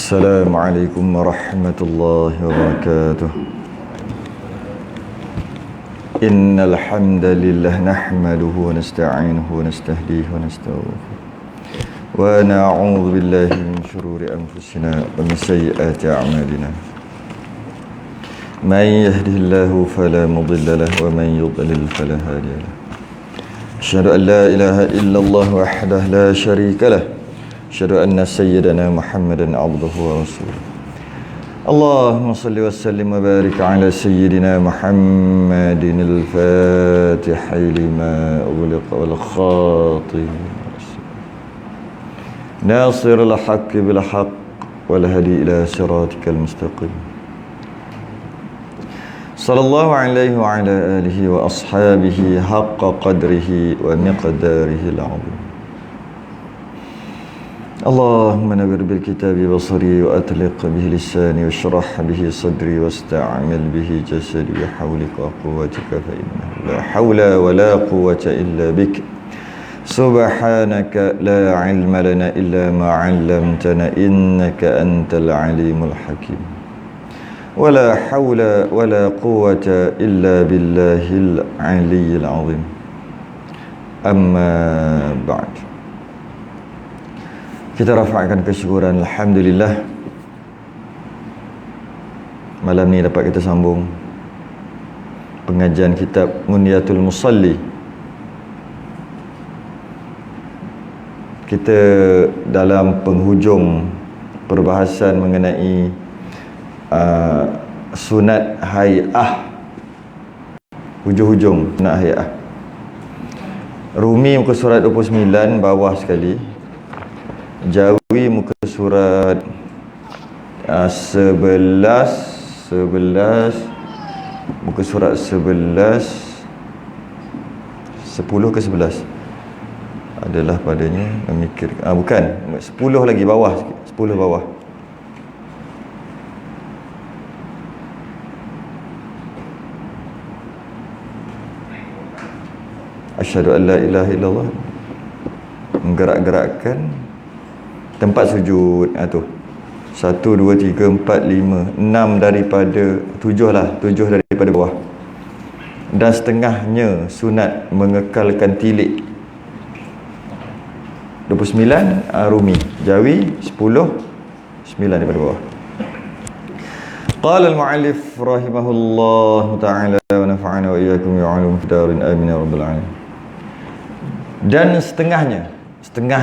Assalamualaikum warahmatullahi wabarakatuh. Innal hamdalillah nahmaduhu wa nasta'inuhu wa nastahdihi wa nastaghfiruh. Wa na'udzu billahi min shururi anfusina wa min sayyiati a'malina. Man yahdihillahu fala mudilla lahu wa man yudlil fala hadiya lahu. Asyhadu an la ilaha illallah wahdahu la syarika lahu. Asyhadu anna sayyidana Muhammadan abduhu wa rasuluh. Allahumma salli wa sallim wa barik ala sayyidina Muhammadin al-fatihi lima ughliqa wal khatim nasir al-haqq bil haqq wal hadi ila siratikal mustaqim. Sallallahu alaihi wa ala alihi wa ashabihi haqqa qadrihi wa miqdarihi al-'azim. Allahumma nawwir bil kitabi basari wa atliq bihi lisani wa shrah bihi sadri wasta'mil bihi jasadi wa hawlika wa quwwatika fa innahu la hawla wa la quwwata illa bik. Subhanaka la ilma lana illa ma 'allamtana innaka antal alimul hakim. Wa la hawla wa la quwwata illa billahil aliyyil 'azim. Amma ba'd. Kita rafa'kan kesyukuran alhamdulillah. Malam ni dapat kita sambung pengajian kitab Muniyatul Musalli. Kita dalam penghujung perbahasan mengenai sunat hay'ah. Hujung-hujung sunat hay'ah. Rumi muka surat 29 bawah sekali. Jawi muka surat 11 muka surat 11 10 ke 11 adalah padanya memikir bukan 10 lagi bawah sikit, 10 bawah. Asyhadu an la ilaha illallah, menggerak-gerakkan tempat sujud tu 1, 2, 3, 4, 5, 6 daripada 7 lah, 7 daripada bawah. Dan setengahnya sunat mengekalkan tilik. 29 Rumi, Jawi 10, 9 daripada bawah. Qala al-mu'allif rahimahullah ta'ala wa nafa'ana wa iyyakum bi'ulumi fid darin amin ya rabbal alamin. Dan setengah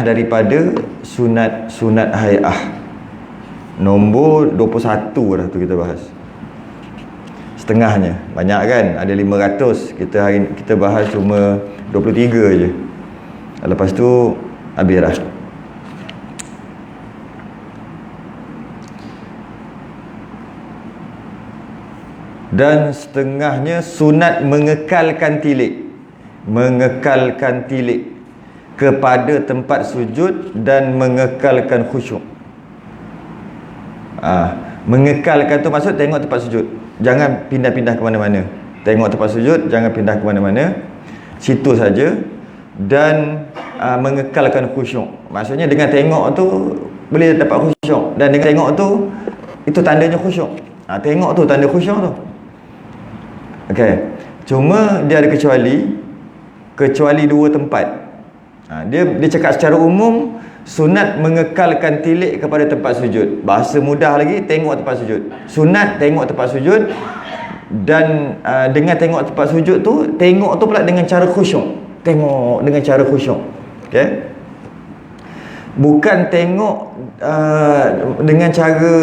daripada sunat hay'ah. Nombor 21 dah tu kita bahas. Setengahnya. Banyak kan? Ada 500. Kita bahas cuma 23 je. Lepas tu habis dah. Dan setengahnya sunat mengekalkan tilik kepada tempat sujud dan mengekalkan khusyuk. Mengekalkan tu maksud tengok tempat sujud, jangan pindah-pindah ke mana-mana. Tengok tempat sujud, jangan pindah ke mana-mana, situ saja. Dan mengekalkan khusyuk, maksudnya dengan tengok tu boleh dapat khusyuk, dan dengan tengok tu itu tandanya khusyuk. Tengok tu tanda khusyuk tu. Okey. Cuma dia ada kecuali dua tempat. Dia cakap secara umum sunat mengekalkan tilik kepada tempat sujud. Bahasa mudah lagi, tengok tempat sujud. Sunat tengok tempat sujud. Dan dengan tengok tempat sujud tu, tengok tu pula dengan cara khusyuk. Tengok dengan cara khusyuk. Okey. Bukan tengok dengan cara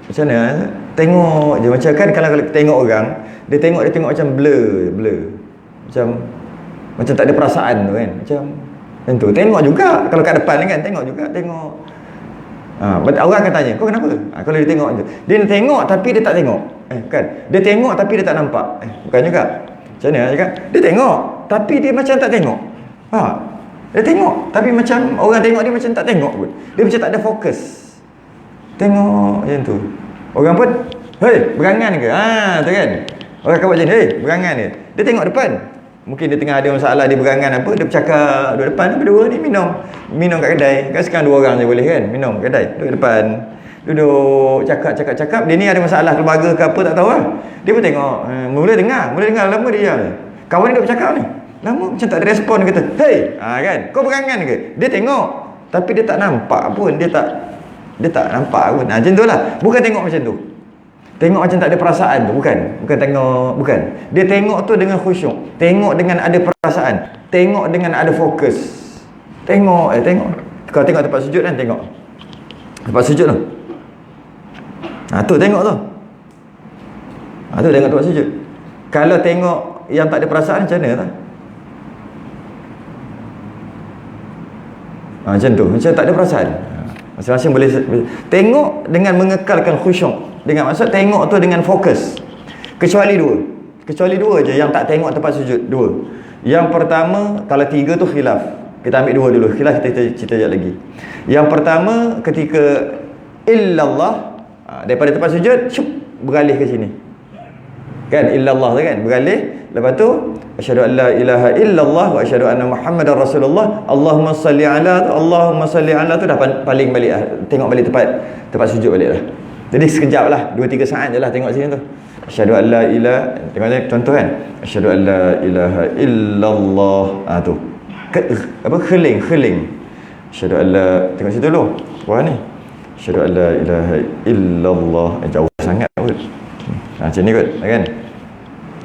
macam mana? Tengok je macam kan, kalau tengok orang, dia tengok macam blur. Macam tak ada perasaan tu kan. Macam tu. Tengok juga kalau kat depan kan, tengok. Orang akan tanya, kau kenapa? Kalau dia tengok je. Dia tengok tapi dia tak tengok. Kan? Dia tengok tapi dia tak nampak. Bukan juga. Macam mana cakap? Dia tengok tapi dia macam tak tengok. Dia tengok tapi macam orang tengok dia macam tak tengok pun. Dia macam tak ada fokus. Tengok macam tu. Orang pun, "Hei, berangan ke?" Tu kan. Orang akan buat macam ni, "Hei, berangan ke?" Dia tengok depan. Mungkin dia tengah ada masalah, dia berangan apa, dia bercakap duduk depan, berdua ni minum kat kedai. Kan sekarang 2 orang je boleh kan minum kat kedai, duduk depan. Duduk cakap. Dia ni ada masalah keluarga ke apa tak tahu lah. Dia pun tengok, mula dengar lama dia diam. Kawan dia duduk bercakap ni. Lama macam tak ada respon, kata, "Hei, kan, kau berangan ke?" Dia tengok, tapi dia tak nampak pun, dia tak nampak pun. Macam tu lah. Bukan tengok macam tu. Tengok macam tak ada perasaan tu, bukan tengok, bukan. Dia tengok tu dengan khusyuk. Tengok dengan ada perasaan. Tengok dengan ada fokus. Tengok. Kalau tengok tempat sujud kan, tengok. Tempat sujud tu. Tu tengok tu. Tu tengok tempat sujud. Kalau tengok yang tak ada perasaan, macam mana tak? Macam tu, macam tak ada perasaan. Masing-masing boleh tengok dengan mengekalkan khusyuk. Dengan maksud tengok tu dengan fokus. Kecuali dua je yang tak tengok tempat sujud. Dua. Yang pertama, kalau tiga tu khilaf. Kita ambil dua dulu. Khilaf kita cerita sekejap lagi. Yang pertama, ketika illallah, daripada tempat sujud, beralih ke sini. Kan illallah tu kan, beralih. Lepas tu asyhadu an la ilaha illallah wa asyhadu anna muhammadar rasulullah. Allahumma salli ala tu dah paling balik lah. Tengok balik tempat sujud balik lah. Jadi sekejap lah, 2-3 saat je lah tengok sini tu. Asyhadu an la ilaha, tengok ni contoh kan. Asyhadu an la ilaha illallah. Tu. Kheling. Asyhadu an la, tengok situ dulu. Wah ni. Asyhadu an la ilaha illallah. Jauh sangat kot. Macam ni kot, kan?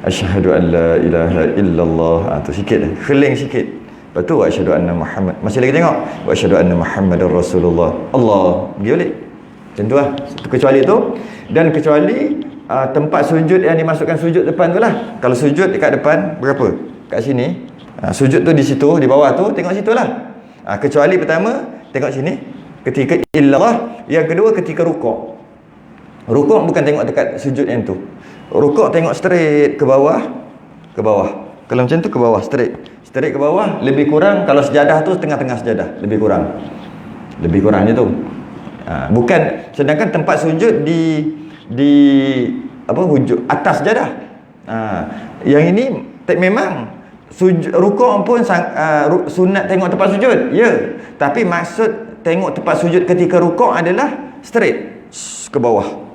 Asyhadu an la ilaha illallah. Tu sikit, kheling sikit. Lepas tu asyhadu anna Muhammad. Masih lagi tengok. Wa asyhadu anna Muhammadar Rasulullah. Allah, pergi balik. Macam tu lah. Kecuali tu. Dan kecuali tempat sujud yang dimasukkan sujud depan tu lah. Kalau sujud dekat depan, berapa? Kat sini. Sujud tu di situ, di bawah tu, tengok situ lah. Kecuali pertama, tengok sini. Ketika illallah. Yang kedua, ketika rukuk. Rukuk bukan tengok dekat sujud yang tu. Rukuk tengok straight ke bawah. Kalau macam tu ke bawah, straight ke bawah. Lebih kurang, kalau sejadah tu tengah-tengah sejadah, lebih kurang je tu. Bukan, sedangkan tempat sujud di hujung atas sejadah. Yang ini memang rukuk pun sunat tengok tempat sujud. Ya, tapi maksud tengok tempat sujud ketika rukuk adalah straight ke bawah.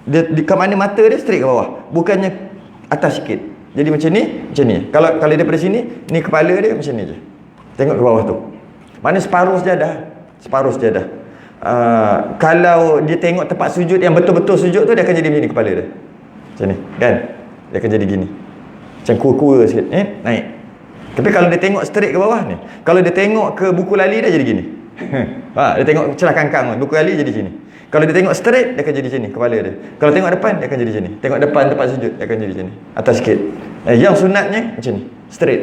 Dia ke mana mata dia, straight ke bawah, bukannya atas sikit. Jadi macam ni. Kalau daripada sini, ni kepala dia macam ni je. Tengok ke bawah tu. Mana separuh sejadah. Kalau dia tengok tempat sujud yang betul-betul sujud tu, dia akan jadi macam ni kepala dia. Macam ni, kan? Dia akan jadi gini. Macam kura-kura sikit, naik. Tapi kalau dia tengok straight ke bawah ni, kalau dia tengok ke buku lali, dia jadi gini. Dia tengok celah kangkang, buku lali jadi sini. Kalau dia tengok straight, dia akan jadi sini kepala dia. Kalau tengok depan, dia akan jadi sini. Tengok depan tempat sujud, dia akan jadi sini, atas sikit. Yang sunatnya macam ni, straight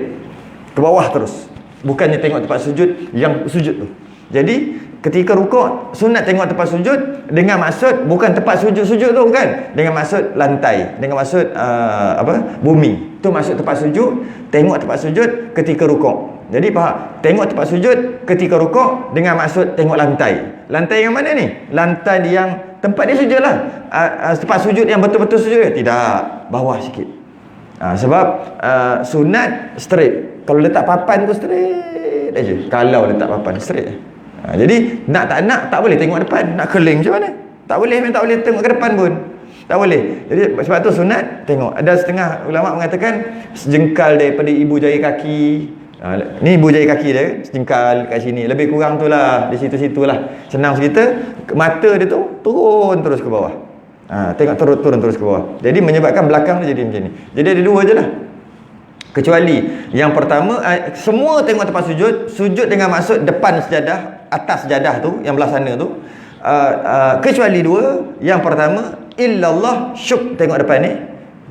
ke bawah terus. Bukannya tengok tempat sujud yang sujud tu. Jadi ketika rukuk, sunat tengok tempat sujud dengan maksud bukan tempat sujud-sujud tu, bukan. Dengan maksud lantai, dengan maksud bumi. Tu maksud tempat sujud. Tengok tempat sujud ketika rukuk. Jadi faham? Tengok tempat sujud ketika rukuk dengan maksud tengok lantai. Lantai yang mana ni? Lantai yang tempat dia sujud lah. Tempat sujud yang betul-betul sujud. Tidak, bawah sikit. Sebab sunat straight. Kalau letak papan tu straight aja. Kalau letak papan straight. Jadi nak tak nak, tak boleh tengok depan. Nak keling macam mana? Tak boleh, memang tak boleh tengok ke depan pun. Tak boleh. Jadi sebab tu sunat tengok. Ada setengah ulama mengatakan sejengkal daripada ibu jari kaki. Ni ibu jari kaki dia, sejengkal kat sini. Lebih kurang tu lah, di situ-situ lah. Senang cerita, mata dia tu turun terus ke bawah. Tengok turun terus ke bawah. Jadi menyebabkan belakang dia jadi macam ni. Jadi ada dua je lah. Kecuali yang pertama, semua tengok tempat sujud dengan maksud depan sejadah, atas sejadah tu, yang belah sana tu. Kecuali dua. Yang pertama, illallah, syuk tengok depan ni.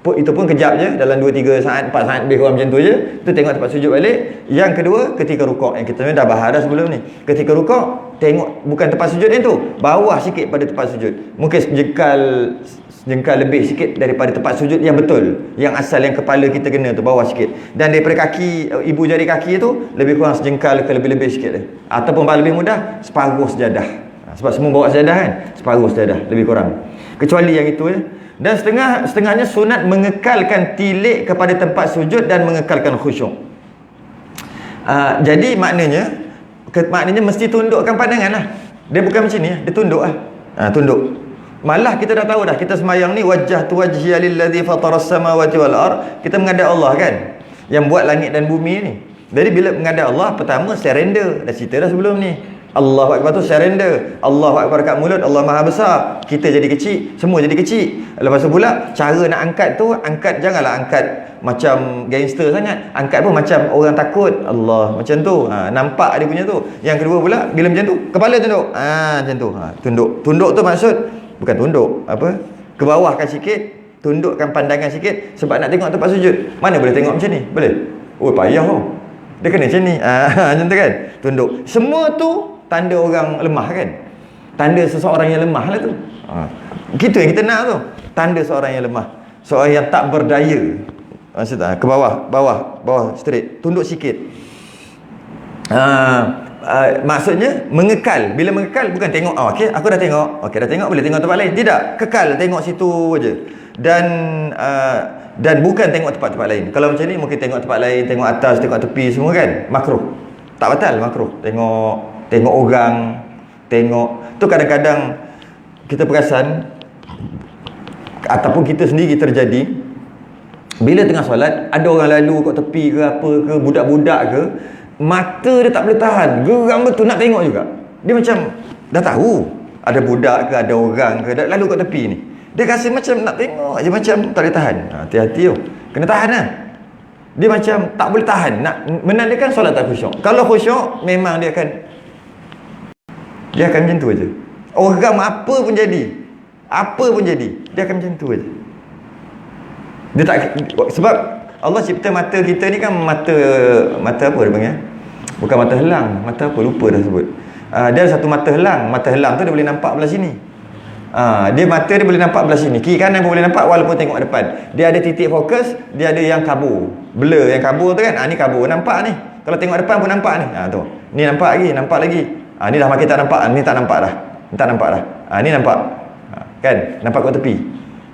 Itu pun kejap je, dalam 2-3 saat, 4 saat lebih kurang macam tu je. Tu tengok tempat sujud balik. Yang kedua, ketika rukuk, yang kita dah bahas dah sebelum ni. Ketika rukuk, tengok bukan tempat sujud yang tu, bawah sikit pada tempat sujud. Mungkin sejengkal lebih sikit daripada tempat sujud yang betul, yang asal, yang kepala kita kena tu, bawah sikit. Dan daripada kaki, ibu jari kaki tu lebih kurang sejengkal ke lebih-lebih sikit dia. Ataupun lebih mudah, separuh sejadah. Sebab semua bawa sejadah kan, separuh sejadah lebih kurang. Kecuali yang itu ya. Dan setengahnya sunat mengekalkan tilik kepada tempat sujud dan mengekalkan khusyuk. Jadi maknanya mesti tundukkan pandangan lah. Dia bukan macam ni, dia tunduk lah. Tunduk. Malah kita dah tahu dah, kita semayang ni wajjahtu wajhiya lillazi fataras samawati wal ard, kita menghadap Allah kan, yang buat langit dan bumi ni. Jadi bila menghadap Allah, pertama surrender. Dah cerita dah sebelum ni. Allahu Akbar tu surrender. Allahu Akbar kat mulut, Allah Maha Besar. Kita jadi kecil, semua jadi kecil. Lepas tu pula, cara nak angkat tu, angkat janganlah angkat macam gangster sangat. Angkat pun macam orang takut. Allah, macam tu. Nampak dia punya tu. Yang kedua pula, bila macam tu, kepala tunduk. Macam tu. Tunduk. Tunduk tu maksud, bukan tunduk. Apa? Ke bawahkan sikit. Tundukkan pandangan sikit. Sebab nak tengok tempat sujud. Mana boleh tengok macam ni? Boleh? Oh, payah tau. Dia kena macam ni. Macam tu kan? Tunduk. Semua tu tanda orang lemah kan? Tanda seseorang yang lemah lah tu. Gitu yang kita nak tu. Tanda seorang yang lemah. Seorang yang tak berdaya. Maksudnya ke bawah, bawah straight. Tunduk sikit. Maksudnya mengekal. Bila mengekal bukan tengok, okey, aku dah tengok. Okey, dah tengok, boleh tengok tempat lain. Tidak, kekal tengok situ aja. Dan bukan tengok tempat-tempat lain. Kalau macam ni mungkin tengok tempat lain, tengok atas, tengok tepi semua kan? Makruh. Tak batal makruh. Tengok orang, tengok. Tu kadang-kadang kita perasan ataupun kita sendiri terjadi, bila tengah solat ada orang lalu kat tepi ke apa ke, budak-budak ke, mata dia tak boleh tahan, geram betul nak tengok juga. Dia macam dah tahu ada budak ke, ada orang ke lalu kat tepi ni, dia rasa macam nak tengok je, macam tak boleh tahan. Hati-hati tu, kena tahan lah. Dia macam tak boleh tahan, nak menandakan solat tak khusyuk. Kalau khusyuk memang dia akan macam tu aja. Orang apa pun jadi, dia akan macam tu aja. Dia tak, sebab Allah cipta mata kita ni kan mata apa dia panggil? Bukan mata helang, mata apa, lupa dah sebut. Dia ada satu mata helang. Mata helang tu dia boleh nampak belah sini. Dia mata dia boleh nampak belah sini, kiri kanan pun boleh nampak walaupun tengok depan. Dia ada titik fokus, dia ada yang kabur. Blur yang kabur tu kan. Ni kabur, nampak ni. Kalau tengok depan pun nampak ni. Tu. Ni nampak lagi. Ni dah makin tak nampak. Ni tak nampak dah. Ni nampak. Kan? Nampak kat tepi.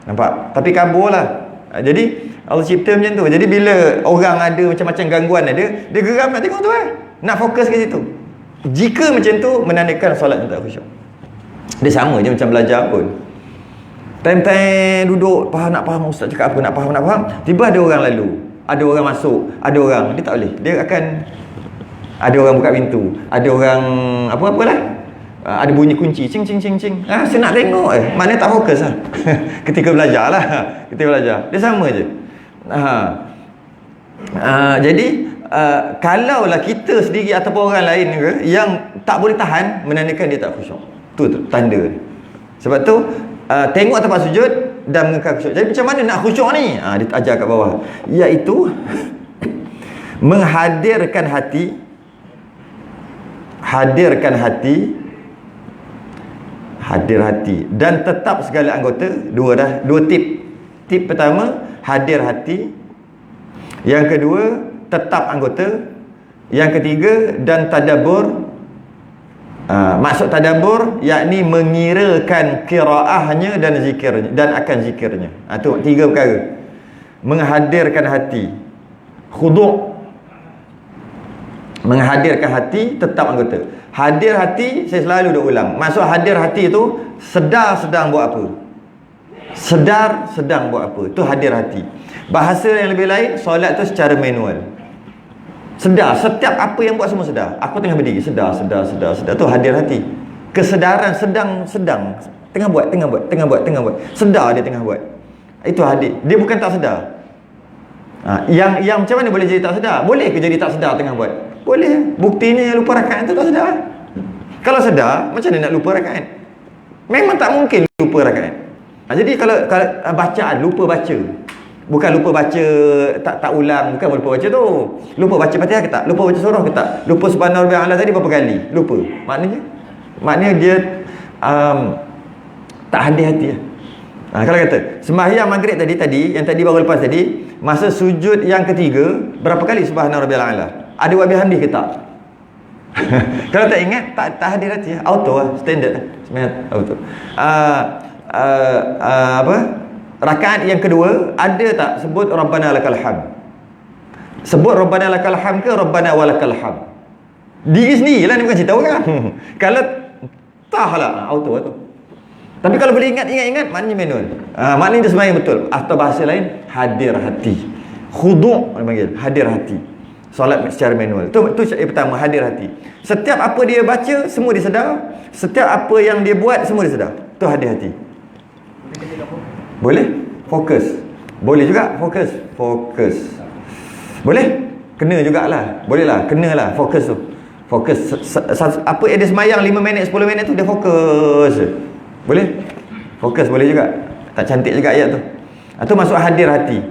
Nampak. Tapi kabur lah. Jadi Allah cipta macam tu. Jadi bila orang ada macam-macam gangguan ada, dia geram nak tengok tu nak fokus ke situ. Jika macam tu menandakan solat yang tak khusyuk. Dia sama je macam belajar pun. Time-time duduk nak faham ustaz cakap apa, nak faham. Tiba ada orang lalu, ada orang masuk, ada orang, dia tak boleh. Dia akan ada orang buka pintu, ada orang apa-apalah. Ada bunyi kunci, cing. Saya nak tengok mana tak fokus lah. Ketika belajar lah. Dia sama je. Jadi kalaulah kita sendiri ataupun orang lain ke yang tak boleh tahan, menandakan dia tak khusyuk. Tu tanda. Sebab tu tengok tempat sujud dan mengekal khusyuk. Jadi macam mana nak khusyuk ni? Dia ajar kat bawah, iaitu menghadirkan hati, hadir hati dan tetap segala anggota. Dua tip pertama, hadir hati. Yang kedua, tetap anggota. Yang ketiga, dan tadabbur. Maksud tadabbur yakni mengirakan qiraahnya dan zikirnya dan akan zikirnya. Tu 3 perkara. Menghadirkan hati, khudu', menghadirkan hati, tetap anggota. Hadir hati, saya selalu dah ulang. Maksud hadir hati tu sedang buat apa. Sedang buat apa. Itu hadir hati. Bahasa yang lebih lain, solat tu secara manual. Sedar, setiap apa yang buat semua sedar. Aku tengah berdiri, sedar. Tu hadir hati. Kesedaran sedang tengah buat. Sedar dia tengah buat. Itu hadir. Dia bukan tak sedar. Yang macam mana boleh jadi tak sedar? Boleh ke jadi tak sedar tengah buat? Boleh. Buktinya lupa rakaat tu tak sedar. Kalau sedar, macam mana nak lupa rakaat? Memang tak mungkin lupa rakaat. Jadi kalau bacaan, lupa baca. Bukan lupa baca tak ulang, bukan lupa baca tu. Lupa baca Fatihah ke tak? Lupa baca surah ke tak? Lupa subhana rabbiyal a'la tadi berapa kali? Lupa. Maknanya dia tak hadir hati lah. Kalau kata sembahyang maghrib tadi yang tadi baru lepas tadi, masa sujud yang ketiga, berapa kali subhana rabbiyal a'la? Ada wa bihamdih ke tak? Kalau tak ingat, tak hadir hati. Auto lah, standard lah. Sebenarnya auto. Rakaat yang kedua, ada tak sebut Rabbana lakal hamd? Sebut Rabbana lakal hamd ke Rabbana walakal hamd? Diri sendiri lah ni, bukan cerita orang. Kalau tak lah, auto lah tu. Tapi kalau boleh ingat, maknanya manual. Maknanya dia sembahyang betul. Atau bahasa lain, hadir hati. Khudu' dipanggil, hadir hati. Solat secara manual. Itu yang pertama, hadir hati. Setiap apa dia baca, semua dia sedar. Setiap apa yang dia buat, semua dia sedar. Itu hadir hati. Boleh? Fokus. Boleh juga, fokus. Boleh? Kena jugalah. Boleh lah, kenalah fokus tu. Fokus. Apa yang dia semayang 5 minit, 10 minit tu, dia fokus. Boleh? Fokus boleh juga. Tak cantik juga ayat tu. Itu masuk hadir hati.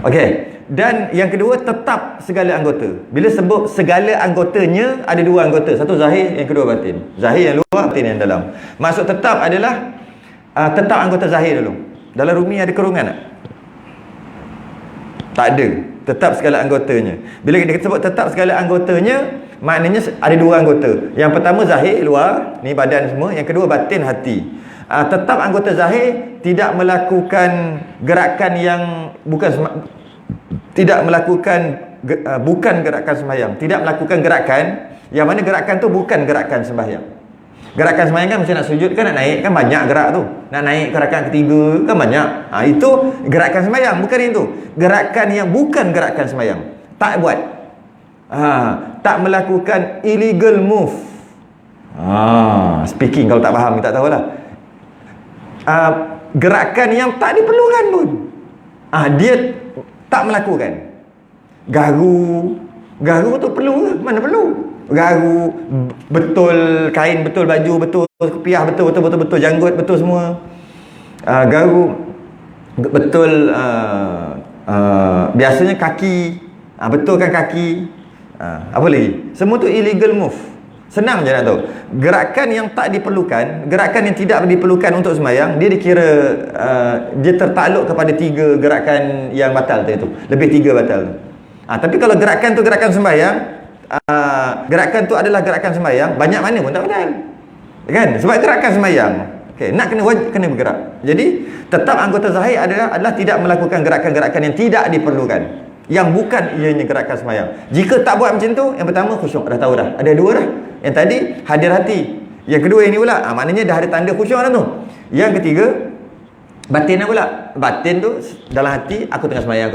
Okey. Dan yang kedua, tetap segala anggota. Bila sebut segala anggotanya, ada dua anggota. Satu zahir, yang kedua batin. Zahir yang luar, batin yang dalam. Maksud tetap adalah tetap anggota zahir dulu. Dalam Rumi ada kurungan tak? Tak ada. Tetap segala anggotanya. Bila kita sebut tetap segala anggotanya, maknanya ada dua anggota. Yang pertama zahir, luar, ni badan semua. Yang kedua batin, hati. Tetap anggota zahir tidak melakukan gerakan yang bukan gerakan sembahyang. Tidak melakukan gerakan yang mana gerakan tu bukan gerakan sembahyang. Gerakan sembahyang kan macam nak sujud kan, nak naik kan banyak gerak tu. Nak naik ke rakaat ketiga kan banyak. Itu gerakan sembahyang, bukan itu. Gerakan yang bukan gerakan sembahyang. Tak buat. Tak melakukan illegal move. Speaking kalau tak faham, tak tahulah. Gerakan yang tak diperlukan pun. Dia tak melakukan. Garu tu perlu ke? Mana perlu? Garu betul kain, betul baju, betul kopiah, betul janggut, betul semua. Garu betul biasanya kaki, betulkan kaki. Apa lagi? Semua tu illegal move. Senang je nak tahu. Gerakan yang tak diperlukan, gerakan yang tidak diperlukan untuk sembahyang, dia dikira dia tertakluk kepada 3 gerakan yang batal tu. Lebih 3 batal tu. Tapi kalau gerakan tu gerakan sembahyang, gerakan tu adalah gerakan sembahyang, banyak mana pun tak batal. Kan? Sebab gerakan sembahyang. Okey, nak kena bergerak. Jadi, tetap anggota zahir adalah tidak melakukan gerakan-gerakan yang tidak diperlukan. Yang bukan ianya gerakan sembahyang. Jika tak buat macam tu, yang pertama khusyuk, dah tahu dah. Ada 2 dah. Yang tadi hadir hati. Yang kedua ini pula, maknanya dah ada tanda khusyuk dah tu. Yang ketiga, batin pula. Batin tu dalam hati, aku tengah sembahyang.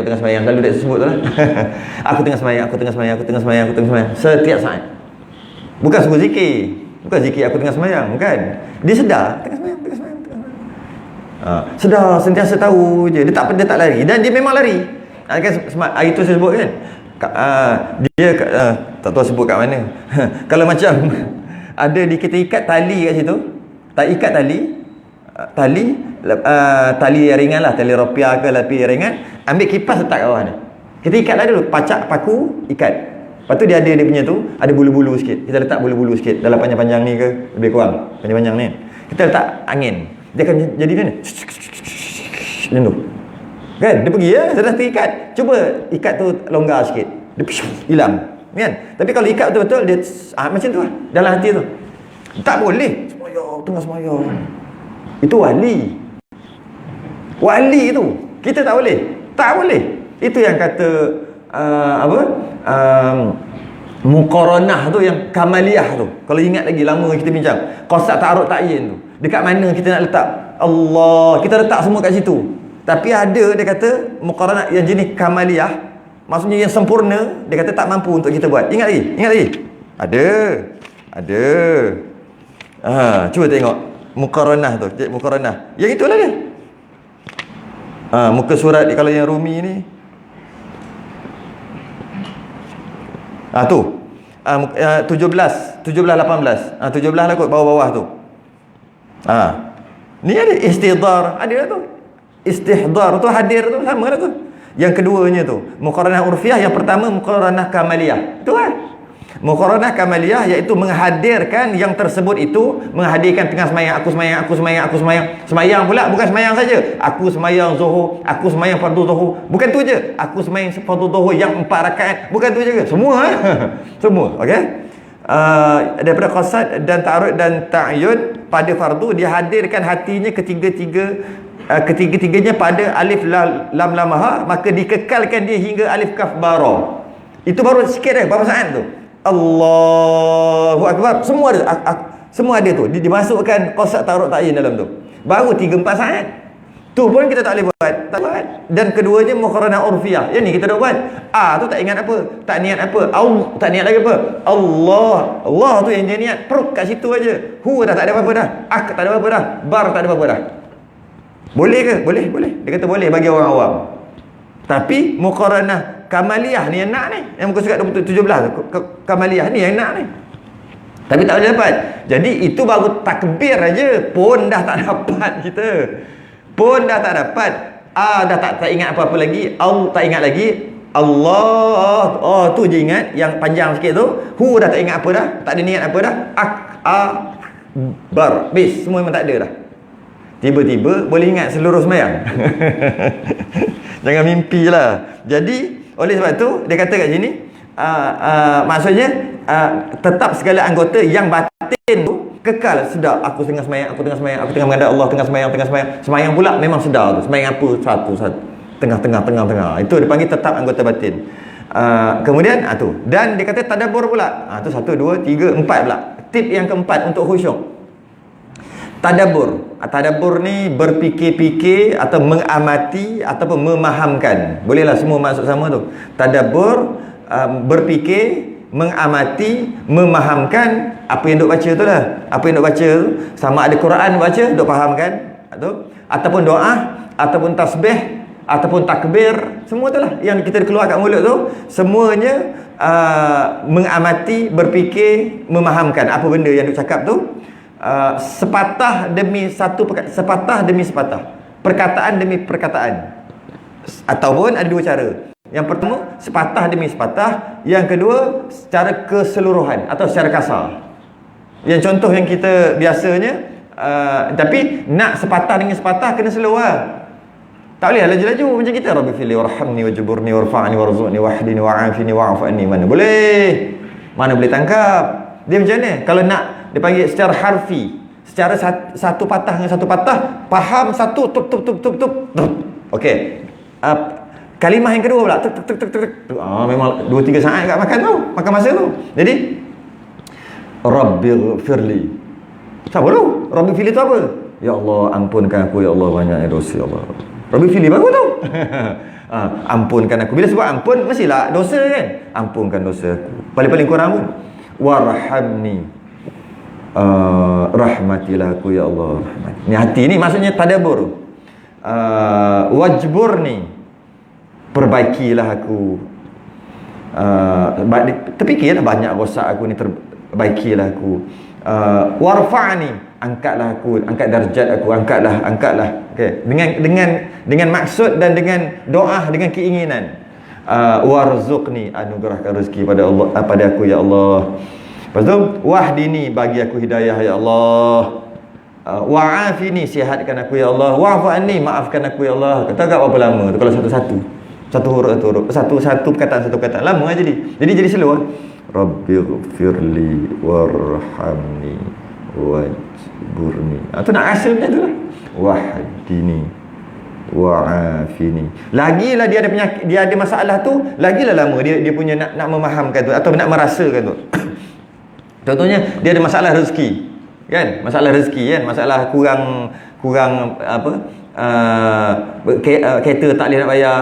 Selalu dia sebut tu lah. Aku tengah sembahyang. Setiap saat. Bukan sebut zikir. Bukan zikir aku tengah sembahyang, bukan. Dia sedar tengah sembahyang. Sedar, sentiasa tahu je. Dia tak lari. Dan dia memang lari. Kan hari tu saya sebut kan. Dia tak tahu sebut kat mana. Kalau macam ada kita ikat tali kat situ, tak ikat tali yang ringan lah, tali ropiah ke lapi yang ringan, ambil kipas letak kat bawah ni. Kita ikat lah dulu, pacak paku, ikat. Lepas tu dia punya tu, ada bulu-bulu sikit. Kita letak bulu-bulu sikit dalam panjang-panjang ni ke, lebih kurang panjang-panjang ni. Kita letak angin, dia akan jadi macam ni. Macam tu. Kan? Dia pergi ya, sudah terikat. Cuba ikat tu longgar sikit. Dia hilang. Kan? Tapi kalau ikat betul-betul, dia macam tu lah. Dalam hati tu. Tak boleh. Tengah semayang. Itu wali. Wali itu. Kita tak boleh. Tak boleh. Itu yang kata muqaranah tu, yang kamaliyah tu. Kalau ingat lagi lama kita bincang. Qasad ta'arud ta'yin tu. Dekat mana kita nak letak? Allah. Kita letak semua kat situ. Tapi ada dia kata muqaranah yang jenis kamaliyah, maksudnya yang sempurna, dia kata tak mampu untuk kita buat. Ingat lagi. Ada. Cuba tengok muqaranah tu, muqaranah. Yang itulah dia. Muka surat kalau yang Rumi ni. Tu. 17, 18. 17 lah kot bawah-bawah tu. Ni ada istihdar, ada lah tu. Istihdar tu hadir tu sama lah tu. Yang keduanya tu muqaranah urfiyah, yang pertama muqaranah kamaliyah. Itu kan. Muqaranah kamaliyah iaitu menghadirkan yang tersebut itu, menghadirkan tengah semayang, aku semayang. Semayang pula bukan semayang saja. Aku semayang zuhur, aku semayang fardu zuhur. Bukan tu je. Aku semayang fardu zuhur yang 4 rakaat. Bukan tu je ke? Semua. Semua. Okey. Daripada qasad dan ta'arud dan ta'yun pada fardu, dia hadirkan hatinya ketiga-tiganya pada alif lam lam ha, maka dikekalkan dia hingga alif kaf bara. Itu baru sikit dah, berapa saat tu? Allahu akbar. Semua ada. Semua ada tu. Dimasukkan qasak ta'arud ta'yin dalam tu. Baru 3-4 saat. Tu pun kita tak boleh buat. Tak buat. Dan keduanya muqaranah urfiyah. Yang ni kita dah buat. Tu tak ingat apa. Tak niat apa. Tak niat lagi apa. Allah. Allah tu yang dia niat. Perut kat situ aja. Hu dah tak ada apa-apa dah. Ak tak ada apa-apa dah. Bar tak ada apa-apa dah. Boleh ke? Boleh. Dia kata boleh bagi orang awam. Tapi muqaranah kamaliyah ni yang nak ni. Yang muka surat 17. Kamaliyah ni yang nak ni. Tapi tak boleh dapat. Jadi itu baru takbir aja pun dah tak dapat kita. Pun dah tak dapat. Dah tak ingat apa-apa lagi. Tak ingat lagi. Allah. Tu je ingat yang panjang sikit tu. Hu dah tak ingat apa dah. Tak ada niat apa dah. Bar. Bis. Semua memang tak ada dah. Tiba-tiba boleh ingat seluruh sembahyang. Jangan mimpi lah. Jadi oleh sebab tu dia kata kat sini maksudnya tetap segala anggota yang batin tu kekal sedar. Aku tengah sembahyang, aku tengah menghadap Allah, tengah sembahyang. Sembahyang pula memang sedar tu. Sembahyang apa? Satu. Tengah. Itu dipanggil tetap anggota batin. Kemudian tu. Dan dia kata tadabbur pula. Tu 1, 2, 3, 4 pula. Tip yang keempat untuk khusyuk. Tadabbur ni berfikir-fikir atau mengamati ataupun memahamkan. Bolehlah semua maksud sama tu. Tadabbur, berfikir, mengamati, memahamkan apa yang duk baca tu lah. Apa yang duk baca tu, sama ada Quran baca, duk fahamkan ataupun doa, ataupun tasbih, ataupun takbir, semua tu lah yang kita keluar kat mulut tu, semuanya mengamati, berfikir, memahamkan apa benda yang duk cakap tu. Sepatah demi sepatah, perkataan demi perkataan, ataupun ada dua cara. Yang pertama sepatah demi sepatah, yang kedua secara keseluruhan atau secara kasar. Yang contoh yang kita biasanya tapi nak sepatah dengan sepatah kena slow lah. Tak boleh laju-laju macam kita. Rabbi fili warhamni wajburni warfa'ni warzuqni wahdini wa'afini wa'fu anni. Mana boleh tangkap. Dia macam mana? Kalau nak dia panggil secara harfi, secara satu patah dengan satu patah, faham satu tup. Okey. Kalimah yang kedua pula tuk. Memang 2-3 saat kat makan masa tu. Jadi Rabbighfirli. Siapa tu? Rabbighfirli tu apa? Ya Allah, ampunkan aku ya Allah, banyak dosa ya Allah. Rabbighfirli bagus tu. Ampunkan aku. Bila sebut ampun mestilah dosa kan? Ampunkan dosa aku. Paling-paling kurang pun warhamni. Rahmatilah aku ya Allah. Ni hati ni maksudnya tadabbur. Wajburni, perbaikilah aku. Terfikirlah banyak rosak aku ni, perbaikilah aku. Warfa'ni, angkatlah aku, angkat darjat aku, angkatlah. Okey, dengan maksud dan dengan doa, dengan keinginan. Warzuqni, anugerahkan rezeki pada Allah, pada aku ya Allah. Lepas tu wahdini, bagi aku hidayah ya Allah. Wa'afini, sihatkan aku ya Allah. Wa'fu anni, maafkan aku ya Allah. Kata agak berapa lama tu kalau satu huruf satu perkataan lama aja jadi slow. Rabbighfirli warhamni wajburni. Tu nak rasa macam tu lah. Wahdini wa'afini. Lagilah dia ada penyakit, dia ada masalah tu, lagilah lama dia punya nak memahamkan tu atau nak merasakan tu. Contohnya dia ada masalah rezeki kan, masalah kurang apa, kereta tak boleh nak bayar,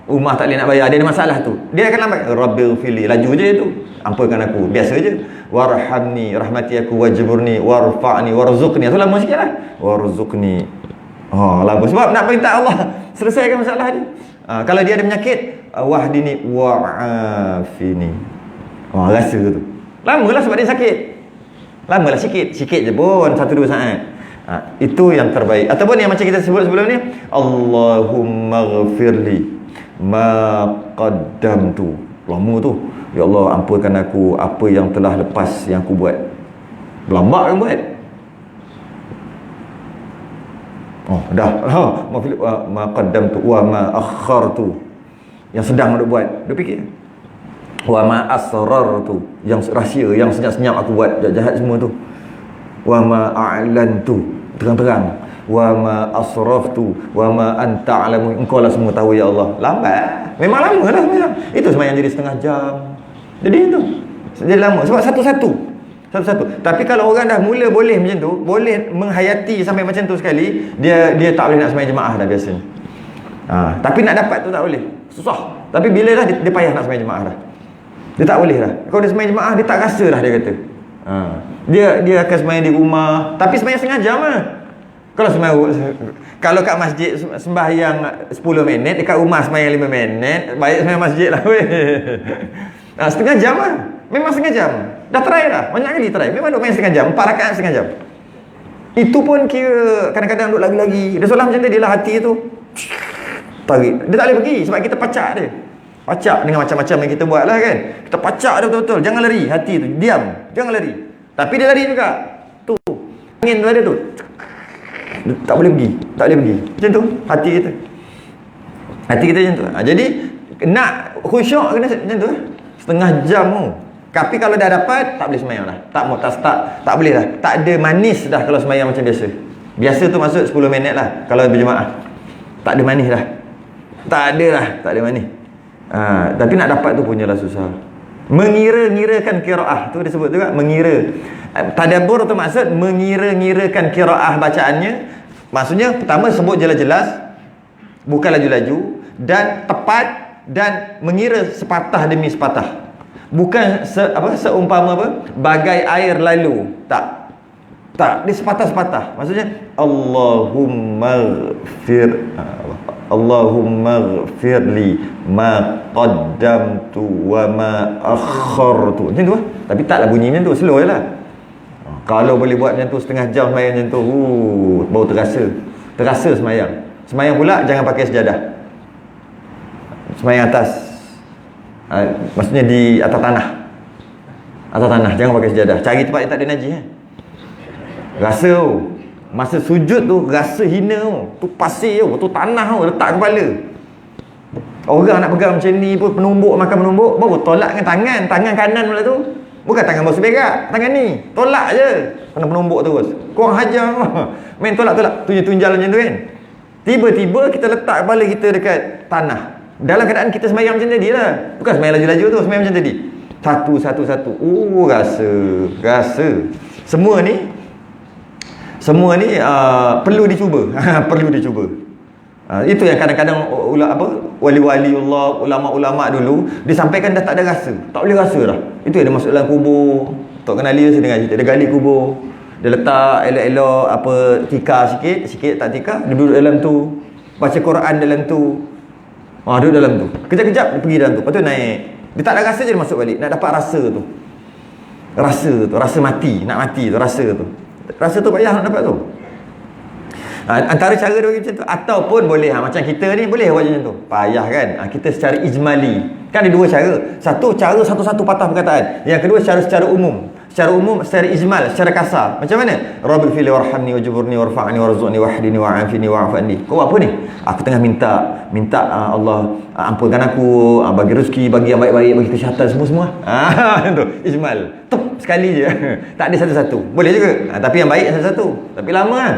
rumah tak boleh nak bayar, dia ada masalah tu, dia akan lambat. Rabbighfirli, laju je tu, ampunkan aku, biasa je. Warhamni, rahmati aku, wajburni, warfa'ni, warzuqni, tu lama sikit lah. Warzuqni, lama sebab nak minta Allah selesaikan masalah dia. Kalau dia ada penyakit, wahdini wa'afini, rasa tu lamalah sebab dia sakit. Lamalah sikit je pun 1-2 saat. Itu yang terbaik. Ataupun yang macam kita sebut sebelum ni, Allahumma ghafirli ma qaddamtu. Lama tu. Ya Allah, ampunkan aku apa yang telah lepas yang aku buat. Lambat kan buat. Dah. Ma qaddamtu wa ma akhartu. Yang sedang nak buat. Dia fikir. Wa ma asrartu, yang rahsia, yang senyap-senyap aku buat jahat semua tu. Wa ma a'lantu, terang-terang. Wa ma asraftu wa ma anta a'lamu, engkau lah semua tahu ya Allah. Lambat, memang lama lah sebenarnya. Itu sembahyang jadi setengah jam. Jadi itu jadi lama sebab Satu-satu. Tapi kalau orang dah mula boleh macam tu, boleh menghayati sampai macam tu sekali, dia tak boleh nak sembahyang jemaah dah biasanya. Tapi nak dapat tu tak boleh. Susah. Tapi bila dah dia payah nak sembahyang jemaah dah. Dia tak boleh dah. Kalau dia sembahyang jemaah dia tak rasa dah, dia kata. Dia akan sembahyang di rumah, tapi sembahyang setengah jam lah. Kalau kat masjid sembahyang 10 minit, dekat rumah sembahyang 5 minit, baik sembahyang masjid lah weh. Setengah jam lah. Memang setengah jam. Dah try dah. Banyak kali try. Memang duk main setengah jam. 4 rakaat setengah jam. Itu pun kira kadang-kadang duk lagi-lagi. Dia solat macam tu, dia lah hati tu tarik. Dia tak boleh pergi sebab kita pacak dia. Pacak dengan macam-macam yang kita buat lah kan. Kita pacak dia betul-betul. Jangan lari. Hati tu. Diam. Jangan lari. Tapi dia lari juga. Tu. Angin tu ada tu. Dia tak boleh pergi. Tak boleh pergi. Macam tu. Hati kita. Hati kita macam tu. Jadi nak khusyuk kena macam tu. Setengah jam tu. Tapi kalau dah dapat, tak boleh sembahyang dah. Tak boleh dah. Tak ada manis dah kalau sembahyang macam biasa. Biasa tu masuk 10 minit lah kalau berjemaah. Tak ada manis dah. Tak ada manis. Tapi nak dapat tu punyalah susah. Mengira-ngirakan qiraah tu disebut juga, mengira. Tadabbur tu maksud mengira-ngirakan qiraah bacaannya. Maksudnya pertama sebut jelas-jelas, bukan laju-laju, dan tepat, dan mengira sepatah demi sepatah. Bukan seumpama bagai air lalu. Tak, dia sepatah-sepatah. Maksudnya Allahumma ghfirli ma qaddamtu wa ma akhartu. Macam tu lah. Tapi taklah bunyi macam tu, slow je lah. Kalau boleh buat macam tu setengah jam sembahyang macam tu, baru terasa sembahyang. Sembahyang pula jangan pakai sejadah. Sembahyang atas, maksudnya di atas tanah. Jangan pakai sejadah. Cari tempat yang tak ada najis. Rasa tu, masa sujud tu rasa hina tu pasir tu tanah tu, letak kepala. Orang nak pegang macam ni pun, makan penumbuk, baru tolak dengan tangan kanan pula tu. Bukan tangan bawah seberak, tangan ni tolak je, kena penumbuk terus. Korang hajar main tolak tunjal macam tu kan. Tiba-tiba kita letak kepala kita dekat tanah dalam keadaan kita sembahyang macam tadi lah. Bukan sembahyang laju-laju tu, sembahyang macam tadi. Satu. Rasa. Semua ni perlu dicuba. Perlu dicuba. Itu yang kadang-kadang wali-wali Allah, ulama-ulama dulu disampaikan dah tak ada rasa. Tak boleh rasa dah. Itu yang dia masuk dalam kubur. Tok kenali saya dengar cerita. Dia gali kubur. Dia letak elok-elok tikar sikit tak tikar. Dia duduk dalam tu. Baca Quran dalam tu. Duduk dalam tu. Kejap-kejap dia pergi dalam tu. Lepas tu naik. Dia tak ada rasa je dia masuk balik. Nak dapat rasa tu. Rasa mati. Nak mati tu. Rasa tu payah nak dapat tu. Antara cara dia bagi macam tu. Ataupun boleh macam kita ni boleh buat macam tu. Payah kan. Kita secara ijmali. Kan ada dua cara. Satu, cara satu-satu patah perkataan. Yang kedua, secara umum. Secara ijmal, secara kasar. Macam mana? Rabbil fili warhamni wajiburni warfa'ni warzuqni wahdini wa'afini wa'afani. Kau apa ni? Aku tengah minta Allah ampunkan aku, bagi rezeki, bagi yang baik-baik, bagi kesihatan semua. Tu ijmal. Sekali je. Tak ada satu-satu. Boleh juga. Tapi yang baik satu-satu. Tapi lama kan.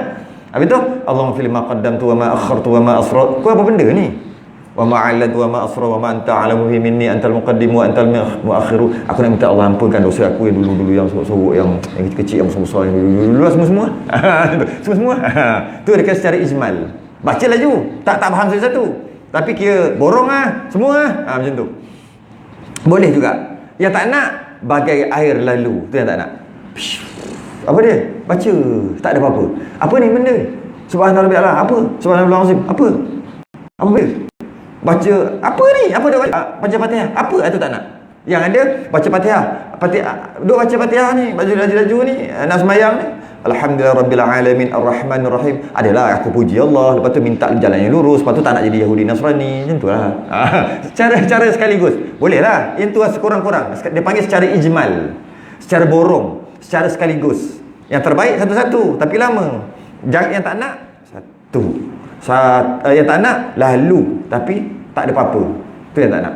Habis tu Allahumma fil ma qaddamtu wa ma akhartu wa ma asrartu. Kau apa benda ni? Wa ma 'allantu wa ma asra wa ma anta 'alamu bi minni antal muqaddim wa antal muakhiru. Aku nak minta Allah ampunkan dosa aku yang dulu-dulu, yang sorok-sorok, yang kecil-kecil, yang besar-besar, yang dulu semua. Semua. Tu dekat secara ijmal. Baca laju. Tak faham satu-satu. Tapi kira borong semua macam tu. Boleh juga. Yang tak nak bagai air lalu. Tu yang tak nak. Apa dia? Baca. Tak ada apa-apa. Apa ni benda ni? Subhanallah bi'ala. Apa? Subhanallah azim. Apa dia? Baca. Apa ni? Apa dia baca Fatihah? Apa? Itu tak nak. Yang ada baca Fatihah. Duk baca Fatihah ni. Baca laju-laju ni. Nak sembahyang ni. Alhamdulillah Rabbil Alamin Ar-Rahmanir Rahim. Adalah aku puji Allah. Lepas tu minta jalan yang lurus. Lepas tu tak nak jadi Yahudi Nasrani. Macam tu lah. Cara sekaligus. Boleh lah. Itu sekurang-kurang. Dia panggil secara ijmal. Secara borong. Secara sekaligus. Yang terbaik satu-satu. Tapi lama. Yang tak nak satu. Yang tak nak lalu. Tapi tak ada apa-apa. Itu yang tak nak.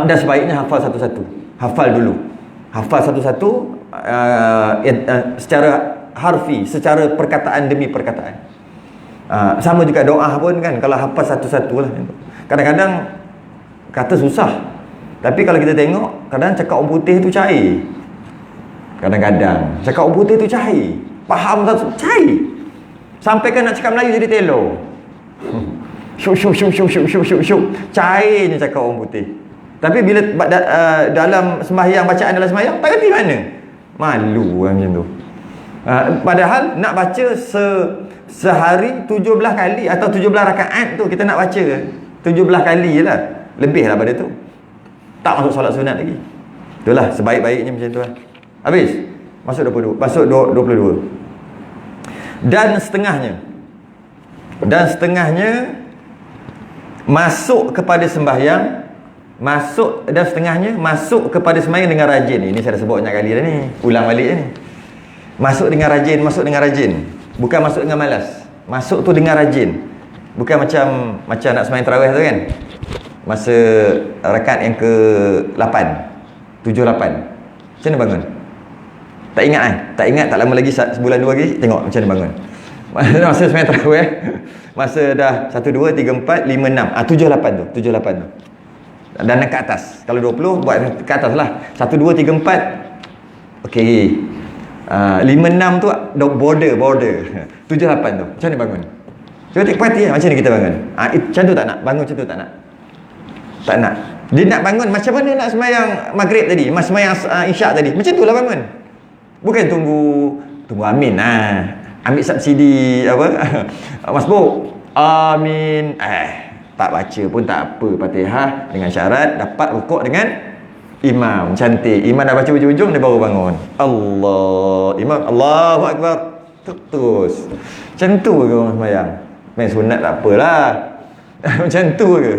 Dan sebaiknya hafal satu-satu. Hafal dulu. Hafal satu-satu. Secara harfi. Secara perkataan demi perkataan. Sama juga doa pun kan. Kalau hafal satu-satu lah. Kadang-kadang kata susah. Tapi kalau kita tengok, kadang cakap orang putih tu cair. Kadang-kadang cakap orang putih tu cair. Faham tak? Cair. Sampai kan nak cakap Melayu jadi telo. Syuk syuk syuk syuk syuk syuk syuk syuk. Cairnya cakap orang putih. Tapi bila dalam sembahyang, bacaan dalam sembahyang, tak kerti mana. Malu orang macam tu. Padahal nak baca sehari 17 kali atau 17 rakaat tu kita nak baca 17 kali je lah. Lebih lah pada tu. Tak masuk solat sunat lagi. Itulah sebaik-baiknya macam tu lah. Habis. Masuk 22. Masuk 22. Dan setengahnya masuk kepada sembahyang, masuk kepada sembahyang dengan rajin. Ini saya dah sebut banyak kali dah ni. Ulang balik ni. Masuk dengan rajin. Bukan masuk dengan malas. Masuk tu dengan rajin. Bukan macam nak sembahyang tarawih tu kan. Masa rakaat yang ke-8, 7-8. Macam mana bangun? Tak ingat kan? Tak ingat, tak lama lagi, sebulan 2 lagi, tengok macam mana bangun. Masa sembahyang tarawih, masa dah 1, 2, 3, 4, 5, 6. 7, 8 tu. Dan ke atas. Kalau 20, buat ke atas lah. 1, 2, 3, 4. Okey. 5, 6 tu border. 7, 8 tu. Macam mana bangun? Cuba tengok perhati lah, macam mana kita bangun. Macam tu tak nak? Bangun macam tu tak nak? Tak nak. Dia nak bangun macam mana nak sembahyang maghrib tadi, sembahyang isyak tadi. Macam tu lah bangun. Bukan tunggu amin ambil subsidi apa masbuk amin tak baca pun tak apa Fatihah dengan syarat dapat rukuk dengan imam cantik. Imam dah baca hujung-hujung dia baru bangun. Imam Allahu akbar terus. Macam tu ke orang sembahyang? Main sunat tak apalah. Macam tu ke?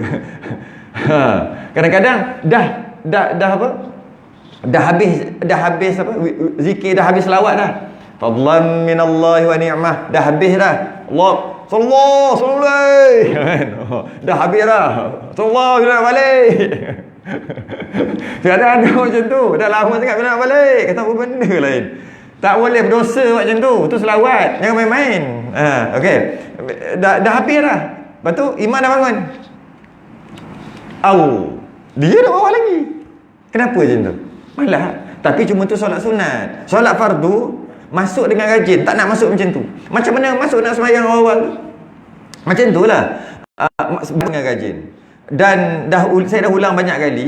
Kadang-kadang dah apa? Dah habis apa? Zikir dah habis selawat dah. Fadlan minallahi wa ni'mah. Dah habis dah. Allah sallallahu dah habis dah. Sallallahu bila nak balik. Kadang ada macam tu. Dah lama sangat bila nak balik. Kata apa benda lain. Tak boleh berdosa buat macam tu. Tu selawat. Jangan main-main. Okey. Dah habis dah. Lepas tu imam dah bangun. Dia dah bawah lagi. Kenapa macam tu? Malah. Tapi cuma tu solat sunat. Solat fardu masuk dengan rajin. Tak nak masuk macam tu. Macam mana masuk nak sembahyang awal tu? Macam tu lah. Dengan rajin. Dan saya dah ulang banyak kali.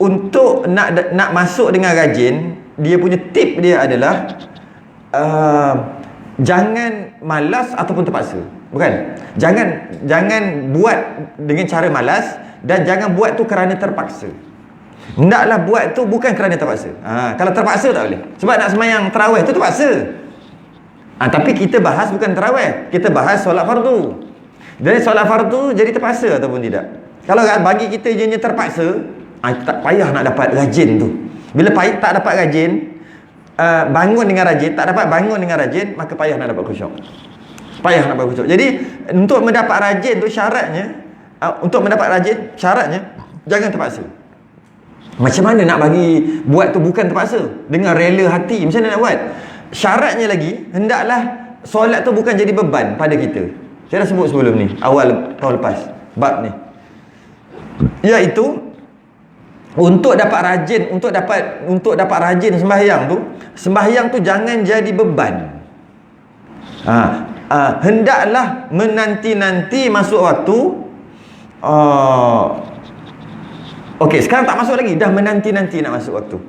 Untuk nak masuk dengan rajin, dia punya tip dia adalah jangan malas ataupun terpaksa. Bukan. Jangan buat dengan cara malas. Dan jangan buat tu kerana terpaksa. Hendaklah buat tu bukan kerana terpaksa. Kalau terpaksa tak boleh. Sebab nak sembahyang tarawih tu terpaksa. Tapi kita bahas bukan tarawih. Kita bahas solat fardu. Jadi solat fardu jadi terpaksa ataupun tidak. Kalau bagi kita jenis terpaksa, tak payah nak dapat rajin tu. Bila tak dapat rajin, bangun dengan rajin, tak dapat bangun dengan rajin, maka payah nak dapat khusyuk. Jadi untuk mendapat rajin tu syaratnya, jangan terpaksa. Macam mana nak bagi buat tu bukan terpaksa? Dengan rela hati. Macam mana nak buat? Syaratnya lagi, hendaklah solat tu bukan jadi beban pada kita. Saya dah sebut sebelum ni, awal tahun lepas, bab ni. Iaitu untuk dapat rajin sembahyang tu jangan jadi beban. Hendaklah menanti-nanti masuk waktu. Okey, sekarang tak masuk lagi, dah menanti-nanti nak masuk waktu.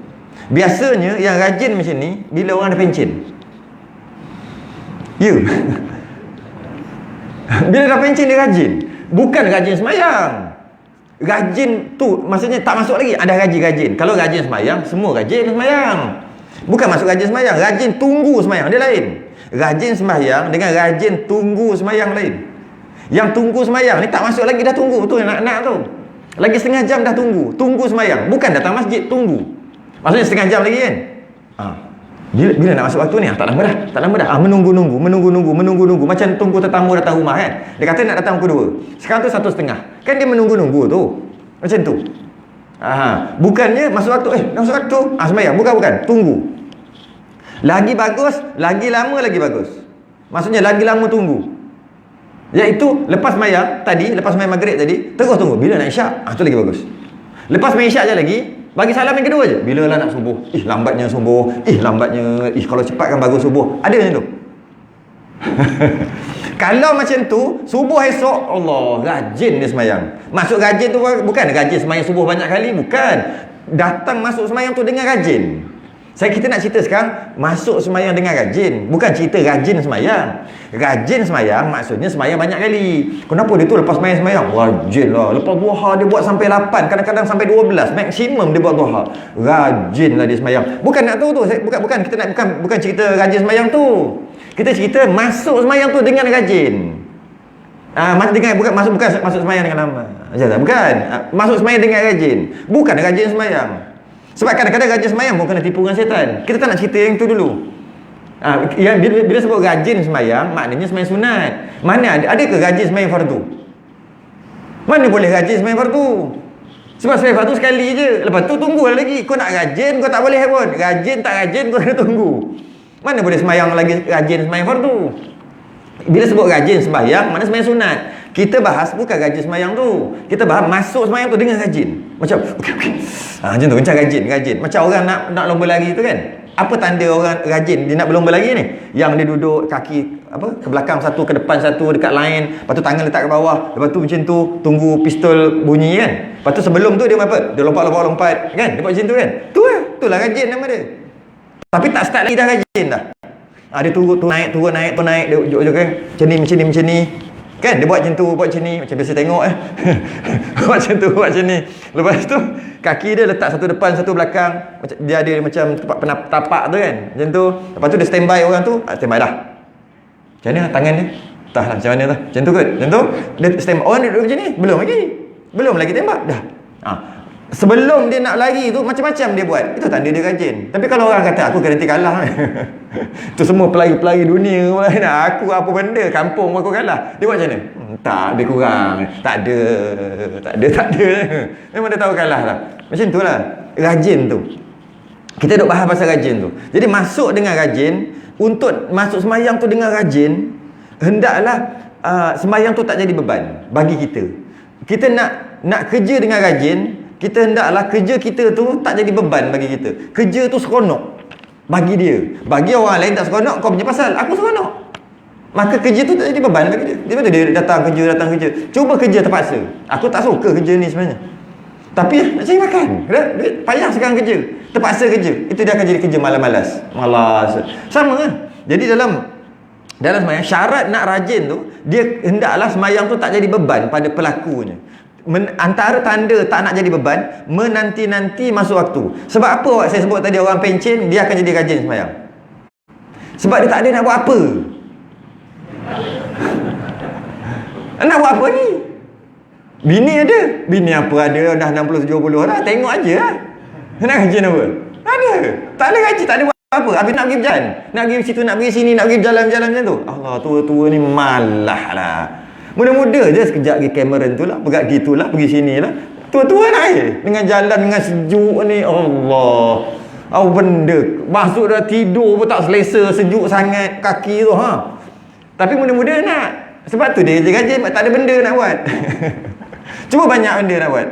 Biasanya yang rajin macam ni bila orang dah pencen. Bila dah pencen dia rajin. Bukan rajin sembahyang. Rajin tu maksudnya tak masuk lagi, ada rajin. Kalau rajin sembahyang, semua rajin sembahyang. Bukan masuk rajin sembahyang, rajin tunggu sembahyang dia lain. Rajin sembahyang dengan rajin tunggu sembahyang lain. Yang tunggu sembahyang ni tak masuk lagi dah tunggu tu nak tu. Lagi setengah jam dah tunggu sembahyang. Bukan datang masjid, tunggu. Maksudnya setengah jam lagi kan. Bila nak masuk waktu ni? Tak lama dah. Menunggu. Macam tunggu tetamu datang rumah kan. Dia kata nak datang pukul 2. Sekarang tu 1:30. Kan dia menunggu tu. Macam tu. Bukannya masuk waktu. Masuk waktu. Sembahyang. Bukan. Tunggu. Lagi bagus, lagi lama lagi bagus. Maksudnya lagi lama tunggu. Iaitu lepas sembahyang maghrib tadi, terus tunggu bila nak isyak. Tu lagi bagus. Lepas sembahyang isyak je lagi, Bagi salam yang kedua je. Bila lah nak subuh? Lambatnya subuh. Lambatnya. Kalau cepat kan bagus subuh. Ada macam tu. Kalau macam tu, subuh esok, Allah, rajin dia semayang. Maksud rajin tu bukan rajin semayang subuh banyak kali, bukan. Datang masuk semayang tu dengan rajin. Kita nak cerita sekarang, masuk semayang dengan rajin. Bukan cerita rajin semayang. Rajin semayang maksudnya semayang banyak kali. Kenapa dia tu lepas semayang? Rajin lah. Lepas duha dia buat sampai 8, kadang-kadang sampai 12. Maksimum dia buat duha. Rajin lah dia semayang. Bukan nak tahu tu. Bukan cerita rajin semayang tu. Kita cerita masuk semayang tu dengan rajin. Masuk semayang dengan lama. Bukan. Masuk semayang dengan rajin. Bukan rajin semayang. Sebab kadang-kadang rajin semayang pun kena tipu dengan syaitan. Kita tak nak cerita yang tu dulu. Bila sebut rajin semayang, maknanya semayang sunat. Mana ada ke rajin semayang fardu? Mana boleh rajin semayang fardu? Sebab semayang fardu sekali je. Lepas tu tunggu lagi. Kau nak rajin, kau tak boleh pun. Rajin tak rajin, kau kena tunggu. Mana boleh semayang lagi rajin semayang fardu? Bila sebut rajin sembahyang, mana semayang sunat. Kita bahas bukan rajin sembahyang tu. Kita bahas masuk sembahyang tu dengan rajin. Macam okey. Macam tu, macam rajin. Macam orang nak lomba lari tu kan. Apa tanda orang rajin dia nak berlomba lari ni? Yang dia duduk kaki ke belakang satu, ke depan satu, dekat lain, lepas tu tangan letak ke bawah, lepas tu macam tu tunggu pistol bunyi kan. Lepas tu sebelum tu dia buat apa? Dia lompat kan? Dia buat macam tu kan? Itulah rajin nama dia. Tapi tak start lagi dah rajin dah. Dia turun naik, dia ujuk kan. Macam ni. Kan dia buat macam tu, buat macam ni, macam biasa tengok buat macam ni. Lepas tu kaki dia letak satu depan, satu belakang. Dia ada macam tempat tapak tu kan. Macam tu. Lepas tu dia standby orang tu, standby dah. Macam mana tangan dia? Entahlah macam mana tu. Macam tu kot. Macam tu dia standby. Orang duduk macam ni, belum lagi tembak dah. Sebelum dia nak lari tu macam-macam dia buat. Itu tanda dia rajin. Tapi kalau orang kata aku garanti kalah tu semua pelari-pelari dunia aku apa benda kampung aku kalah. Dia buat macam mana? Tak, lebih kurang. Tak ada. Memang dia tahu kalah lah. Macam tu lah. Rajin tu. Kita duk bahas pasal rajin tu. Jadi masuk dengan rajin. Untuk masuk semayang tu dengan rajin, hendaklah semayang tu tak jadi beban bagi kita. Kita nak kerja dengan rajin. Kita hendaklah kerja kita tu tak jadi beban bagi kita. Kerja tu seronok bagi dia. Bagi orang lain tak seronok, kau punya pasal. Aku seronok. Maka kerja tu tak jadi beban bagi dia. Dia datang kerja. Cuba kerja terpaksa. Aku tak suka kerja ni sebenarnya. Tapi nak cari makan. Payah sekarang kerja. Terpaksa kerja. Itu dia akan jadi kerja malas. Sama kan? Jadi dalam semayang, syarat nak rajin tu, dia hendaklah semayang tu tak jadi beban pada pelakunya. Antara tanda tak nak jadi beban, menanti-nanti masuk waktu. Sebab apa saya sebut tadi orang pencen dia akan jadi rajin sembahyang? Sebab dia tak ada nak buat apa. Nak buat apa ni? Bini apa ada dah 60-70 lah. Tengok aja lah. Nak rajin apa? Tak ada. Tak ada rajin, tak ada buat apa. Habis nak pergi berjalan, nak pergi situ, nak pergi sini, nak pergi berjalan-jalan macam tu. Allah, tua-tua ni malah lah. Muda-muda je sekejap pergi Cameron tu lah, pergi gitu lah, pergi sini lah. Tua-tua nak dengan jalan dengan sejuk ni. Allah, benda masuk dah tidur pun tak selesa, sejuk sangat kaki tu Tapi muda-muda nak. Sebab tu dia rajin, tak ada benda nak buat. Cuma banyak benda nak buat.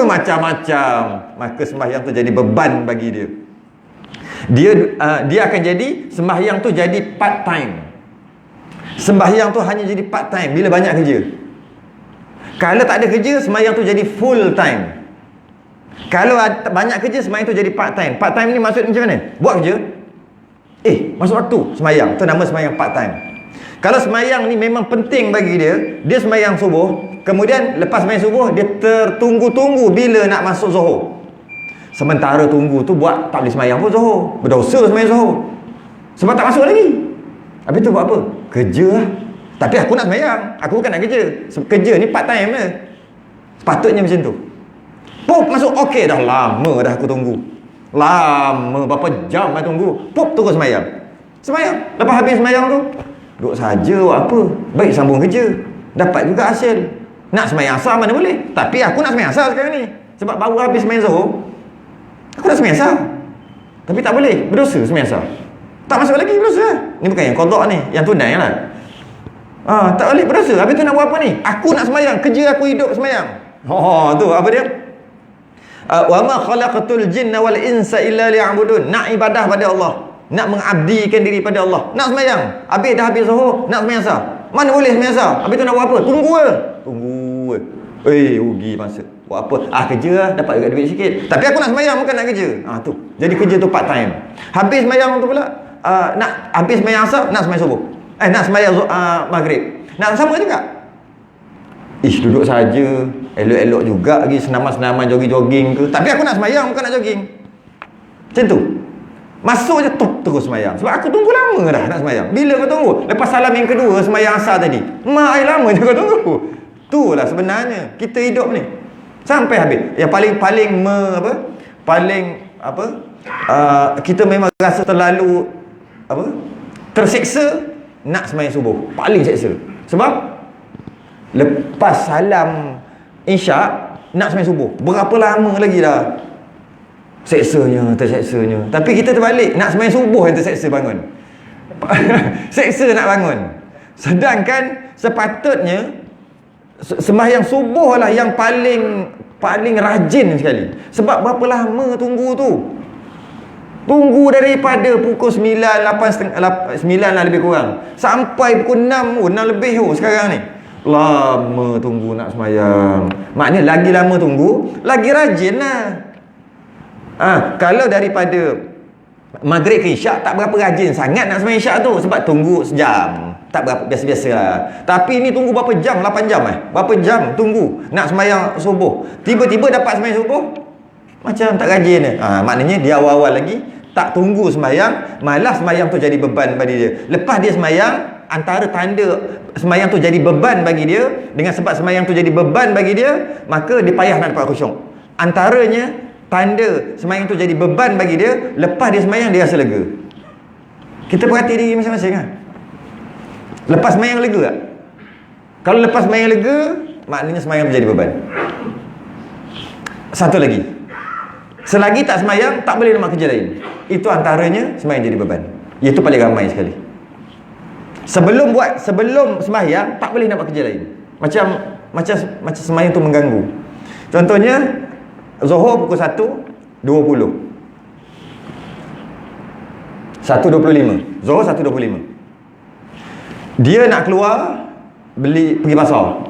Macam-macam. Maka sembahyang tu jadi beban bagi dia. Dia akan jadi sembahyang tu jadi part time. Sembahyang tu hanya jadi part time bila banyak kerja. Kalau tak ada kerja, sembahyang tu jadi full time. Kalau banyak kerja, sembahyang tu jadi part time. Part time ni maksud macam mana? Buat kerja, masuk waktu sembahyang. Tu nama sembahyang part time. Kalau sembahyang ni memang penting bagi dia sembahyang subuh, kemudian lepas sembahyang subuh dia tertunggu-tunggu bila nak masuk zuhur. Sementara tunggu tu buat tak boleh sembahyang pun zuhur. Berdosa sembahyang zuhur. Sebab tak masuk lagi. Habis tu buat apa? Kerja lah. Tapi aku nak sembahyang. Aku bukan nak kerja. Kerja ni part time je. Sepatutnya macam tu. Pop masuk, okey dah lama dah aku tunggu. Lama, berapa jam dah tunggu. Pop terus sembahyang. Lepas habis sembahyang tu, duduk saja buat apa? Baik sambung kerja. Dapat juga hasil. Nak sembahyang asar mana boleh. Tapi aku nak sembahyang asar sekarang ni. Sebab baru habis sembahyang zuhur. Aku nak sembahyang asar. Tapi tak boleh. Berdosa sembahyang asar. Tak masuk lagi, berdosa. Ni bukan yang qada ni, yang tunai lah. Tak boleh, berdosa. Habis tu nak buat apa ni? Aku nak sembahyang, kerja aku hidup sembahyang. Tu apa dia? Wa ma khalaqatul jinna wal insa illa liya'budun. Nak ibadah pada Allah, nak mengabdikan diri pada Allah, nak sembahyang. Habis dah habis zuhur, nak sembahyang asar. Mana boleh sembahyang asar? Habis tu nak buat apa? Tunggu ke? Tunggu ke. Rugi masa. Buat apa? Kerja lah, dapat juga duit sikit. Tapi aku nak sembahyang, bukan nak kerja. Tu. Jadi kerja tu part time. Habis sembahyang tu pula, nak habis sembahyang asar, nak sembahyang subuh. Nak sembahyang maghrib. Nak sama juga. Duduk saja, elok-elok juga lagi, senaman-senaman jogging-jogging ke. Tapi aku nak sembahyang, bukan nak jogging. Macam tu. Masuk je terus sembahyang. Sebab aku tunggu lama dah nak sembahyang. Bila kau tunggu? Lepas salam yang kedua sembahyang asar tadi. Lama je kau tunggu. Itulah sebenarnya kita hidup ni. Sampai habis. Yang paling kita memang rasa terlalu terseksa nak sembahyang subuh. Paling seksa. Sebab lepas salam isyak nak sembahyang subuh. Berapa lama lagi dah? Terseksanya. Tapi kita terbalik, nak sembahyang subuh yang terseksa bangun. Seksa nak bangun. Sedangkan sepatutnya sembahyang subuh lah yang paling rajin sekali. Sebab berapa lama tunggu tu? Tunggu daripada pukul 9 lah lebih kurang sampai pukul 6 lebih sekarang ni. Lama tunggu nak sembahyang. Maknanya lagi lama tunggu, lagi rajin lah. Kalau daripada maghrib ke isyak tak berapa rajin sangat nak sembahyang isyak tu. Sebab tunggu sejam, tak berapa, biasa-biasa lah. Tapi ni tunggu berapa jam? 8 jam berapa jam tunggu nak sembahyang subuh. Tiba-tiba dapat sembahyang subuh, macam tak rajin ni. Maknanya dia awal-awal lagi tak tunggu sembahyang, malah sembahyang tu jadi beban bagi dia. Lepas dia sembahyang, antara tanda sembahyang tu jadi beban bagi dia, dengan sebab sembahyang tu jadi beban bagi dia, maka dia payah nak dapat khusyuk. Antaranya tanda sembahyang tu jadi beban bagi dia, lepas dia sembahyang dia rasa lega. Kita perhati diri masing-masing kan. Lepas sembahyang lega tak? Kalau lepas sembahyang lega, maknanya sembahyang menjadi beban. Satu lagi, selagi tak sembahyang tak boleh nak kerja lain. Itu antaranya sembahyang jadi beban. Itu paling ramai sekali. Sebelum sembahyang tak boleh nak buat kerja lain. Macam sembahyang tu mengganggu. Contohnya Zuhur pukul 1.20. 1.25. Zuhur 1.25. Dia nak keluar pergi pasar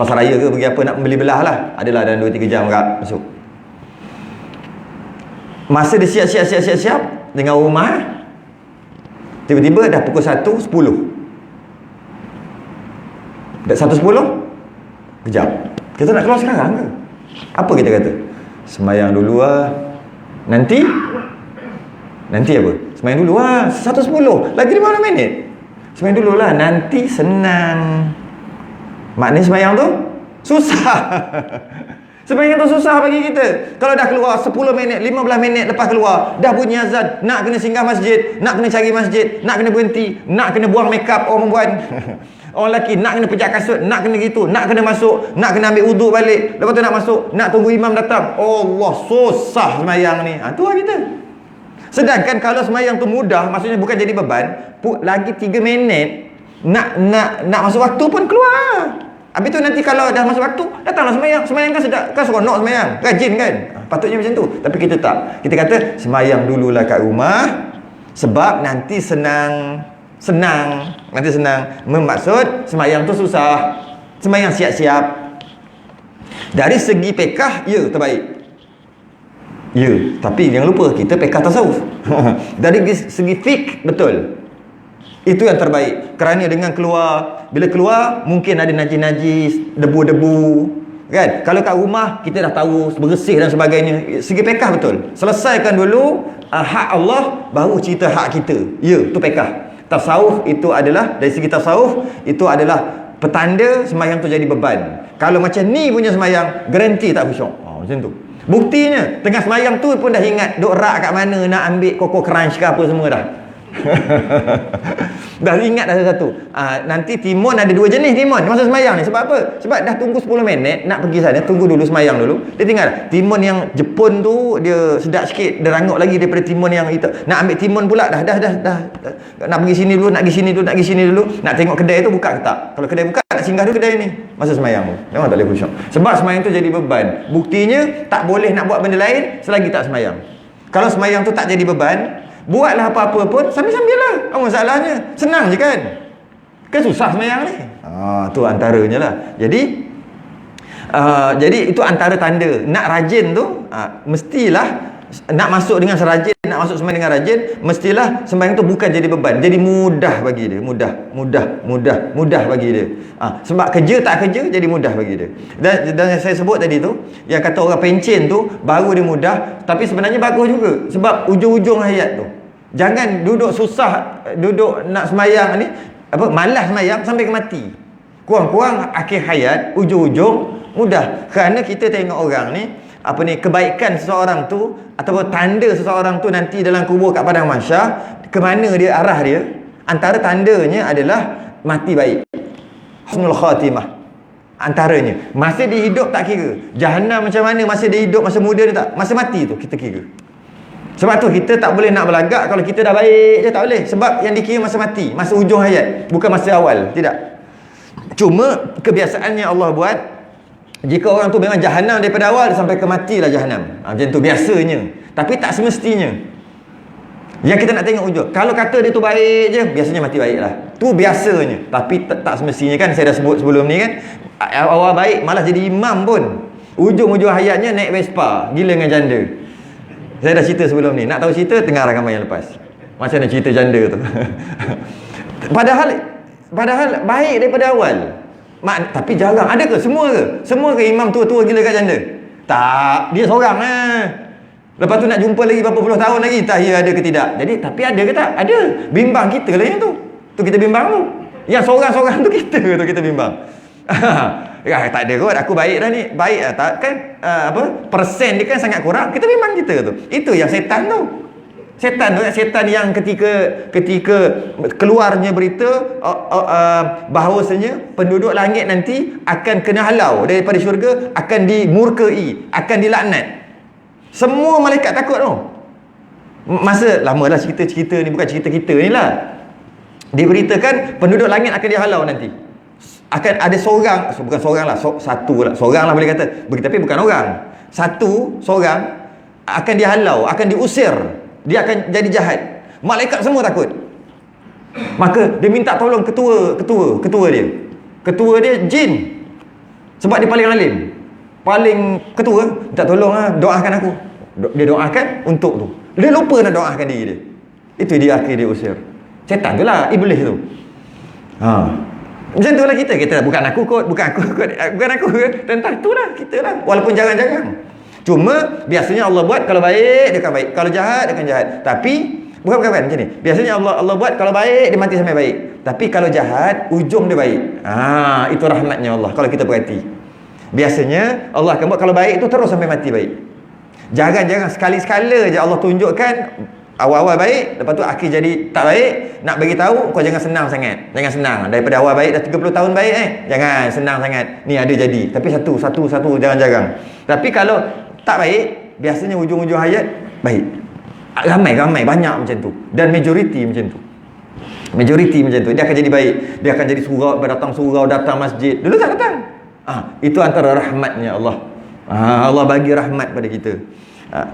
raya ke pergi apa, nak beli belah lah. Adalah dalam 2-3 jam kat masuk. Masa dia siap dengan rumah, tiba-tiba dah pukul 1.10. Dah 1.10 kejap. Kita nak keluar sekarang ke? Apa kita kata? Sembahyang dulu lah. Nanti apa? Sembahyang dulu lah. 1.10. Lagi 15 minit. Sembahyang dulu lah. Nanti senang. Maknanya sembahyang tu susah. Sembahyang tu susah bagi kita. Kalau dah keluar 10 minit, 15 minit lepas keluar, dah bunyi azan, nak kena singgah masjid, nak kena cari masjid, nak kena berhenti, nak kena buang makeup orang perempuan. Orang lelaki nak kena pejak kasut, nak kena gitu, nak kena masuk, nak kena ambil wuduk balik, lepas tu nak masuk, nak tunggu imam datang. Allah, susah sembahyang ni. Tu lah kita. Sedangkan kalau sembahyang tu mudah, maksudnya bukan jadi beban, lagi 3 minit nak masuk waktu pun keluar. Habis tu nanti kalau dah masuk waktu, datanglah sembahyang. Sembahyang kan sedap, kan seronok sembahyang, rajin kan. Patutnya macam tu. Tapi kita tak. Kita kata sembahyang dululah kat rumah, sebab nanti senang. Bermaksud sembahyang tu susah. Sembahyang siap-siap. Dari segi pekah, ya terbaik. Ya, tapi jangan lupa kita pekah tasawuf. Dari segi fik, betul. Itu yang terbaik. Kerana dengan bila keluar mungkin ada najis-najis, debu-debu, kan? Kalau kat rumah kita dah tahu bersih dan sebagainya. Segi pekah betul. Selesaikan dulu hak Allah, baru cerita hak kita. Ya, tu pekah. Tasawuf itu adalah, dari segi tasawuf itu adalah petanda sembahyang tu jadi beban. Kalau macam ni punya sembahyang, garanti tak khusyuk. Macam tu. Buktinya tengah sembahyang tu pun dah ingat duk rak kat mana nak ambil Coco Crunch ke apa semua dah. Dah ingat dah satu. Nanti timun ada 2 jenis timun masa sembahyang ni. Sebab apa? Sebab dah tunggu 10 minit nak pergi sana, tunggu dulu sembahyang dulu. Dia tinggal timun yang Jepun tu, dia sedap sikit, dia rangup lagi daripada timun yang kita. Nak ambil timun pula dah nak pergi sini dulu, nak pergi sini dulu, nak tengok kedai tu buka ke tak. Kalau kedai buka nak nak singgah dulu kedai ni masa semayang tu. Memang tak boleh khusyuk. Sebab semayang tu jadi beban. Buktinya tak boleh nak buat benda lain selagi tak semayang. Kalau semayang tu tak jadi beban, buatlah apa-apa pun sambil-sambil lah. Apa masalahnya? Senang je kan? Kan susah semayang ni. Tu antaranya lah. Jadi itu antara tanda nak rajin tu, mestilah nak masuk dengan serajin, nak masuk sembahyang dengan rajin, mestilah sembahyang tu bukan jadi beban, jadi mudah bagi dia, mudah bagi dia. Sebab kerja tak kerja jadi mudah bagi dia. Dan saya sebut tadi tu, yang kata orang pencen tu baru dia mudah, tapi sebenarnya bagus juga. Sebab ujung-ujung hayat tu, jangan duduk susah, duduk nak sembahyang ni, malas sembahyang sampai ke mati. Kurang-kurang akhir hayat, ujung-ujung mudah. Kerana kita tengok orang ni, kebaikan seseorang tu ataupun tanda seseorang tu nanti dalam kubur kat padang mahsyar, ke mana dia arah dia, antara tandanya adalah mati baik, husnul khatimah. Antaranya masa dia hidup tak kira, jahanam macam mana masa dia hidup, masa muda dia tak, masa mati tu kita kira. Sebab tu kita tak boleh nak berlagak kalau kita dah baik je, tak boleh. Sebab yang dikira masa mati, masa ujung hayat, bukan masa awal. Tidak. Cuma kebiasaannya Allah buat, jika orang tu memang jahanam daripada awal sampai ke matilah jahanam. Macam tu biasanya. Tapi tak semestinya. Yang kita nak tengok ujung. Kalau kata dia tu baik je, biasanya mati baik lah. Tu biasanya. Tapi tak semestinya kan. Saya dah sebut sebelum ni kan. Awal baik malah jadi imam pun. Ujung-ujung hayatnya naik Vespa, gila dengan janda. Saya dah cerita sebelum ni. Nak tahu cerita, tengah rakaman yang lepas. Macam mana cerita janda tu. Padahal baik daripada awal. Tapi jarang. Ada ke? Semua ke imam tua-tua gila kat janda? Tak. Dia seorang lah. Lepas tu nak jumpa lagi berapa puluh tahun lagi, tak ya ada ke tidak. Jadi, tapi ada ke tak? Ada. Bimbang kita lah yang tu. Tu kita bimbang tu. Yang seorang-seorang tu kita bimbang. Tak ada kot. Aku baik dah ni. Baik tak kan? Persen dia kan sangat kurang. Kita bimbang kita tu. Itu yang setan tu. Setan yang ketika keluarnya berita bahawasanya penduduk langit nanti akan kena halau daripada syurga, akan dimurkai, akan dilaknat. Semua malaikat takut tu. Masa lamalah cerita ni, bukan cerita kita ni lah. Diberitakan penduduk langit akan dihalau nanti. Akan ada bukan seorang lah, satu lah. Seorang lah boleh kata. Tapi bukan orang. Seorang akan dihalau, akan diusir. Dia akan jadi jahat. Malaikat semua takut. Maka dia minta tolong ketua dia. Ketua dia jin. Sebab dia paling alim. Paling ketua, minta tolong lah, doakan aku. Dia doakan untuk tu. Dia lupa nak doakan diri dia. Itu dia akhir dia usir. Setan tu lah, iblis tu. Macam tu lah kita bukan aku kot. Tentang tu lah kita lah. Walaupun jarang-jarang. Cuma biasanya Allah buat kalau baik dia akan baik, kalau jahat dia akan jahat. Tapi bukan macam ni. Biasanya Allah buat kalau baik dia mati sampai baik. Tapi kalau jahat ujung dia baik. Itu rahmatnya Allah kalau kita perhati. Biasanya Allah akan buat kalau baik tu terus sampai mati baik. Jangan sekali-sekala je Allah tunjukkan awal-awal baik, lepas tu akhir jadi tak baik. Nak bagi tahu kau jangan senang sangat. Jangan senang. Daripada awal baik dah 30 tahun baik jangan senang sangat. Ni ada jadi. Tapi satu jangan jarang. Tapi kalau tak baik, biasanya ujung-ujung hayat baik. Ramai banyak macam tu. Dan majoriti macam tu. Dia akan jadi baik. Dia akan jadi surau, datang masjid. Dulu tak datang. Itu antara rahmatnya Allah. Allah bagi rahmat pada kita.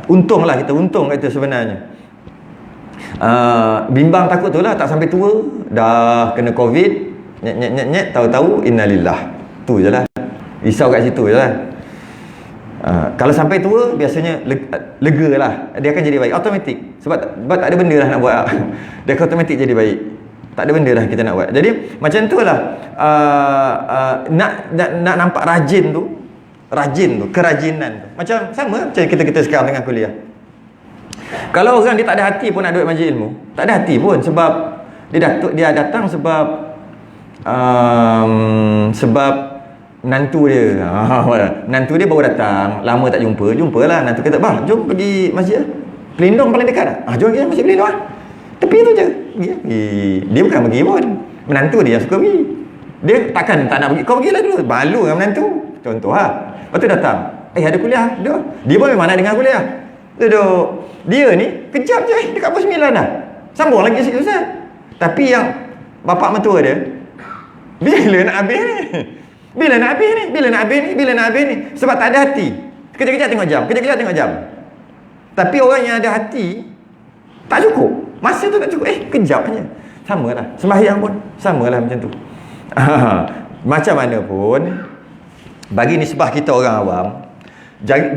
Untunglah kita, untung kita sebenarnya. Bimbang takut tu lah, tak sampai tua dah kena COVID, nyet tahu-tahu innalillah. Tu je lah. Risau kat situ je lah. Kalau sampai tua biasanya lega lah. Dia akan jadi baik automatik. Sebab tak ada benda lah nak buat. Dia akan automatik jadi baik. Tak ada benda lah kita nak buat. Jadi macam tu lah. Nak nampak rajin tu, kerajinan tu. Macam sama macam kita sekarang tengah kuliah. Kalau orang dia tak ada hati pun nak duduk majlis ilmu, tak ada hati pun, sebab dia datang sebab nantu dia. Nantu dia baru datang, lama tak jumpalah. Nantu kata, "Bah, jom pergi masjid lah. Pelindung paling dekat dah." Jom pergi masjid Pelindung lah. Tepi tu je. Pergi. Dia bukan pergi pun. Menantu dia yang suka pergi. Dia takkan tak nak pergi. Kau pergilah dulu. Malu dengan menantu. Contoh lah. Lepas tu datang. Ada kuliah. Dia pun memang nak dengar kuliah. Duduk. Dia ni kejap je dekat pukul 9 dah. Sambung lagi sikit Ustaz. Tapi yang bapak mentua dia Bila nak habis ni? Bila nak habis ni? Bila nak habis ni? Bila nak habis ni? Sebab tak ada hati. Kejap-kejap tengok jam. Kejap-kejap tengok jam. Tapi orang yang ada hati, tak cukup. Masa tu tak cukup. Kejap aja. Sama lah. Sembahyang pun sama lah macam tu. Macam mana pun, bagi nisbah kita orang awam,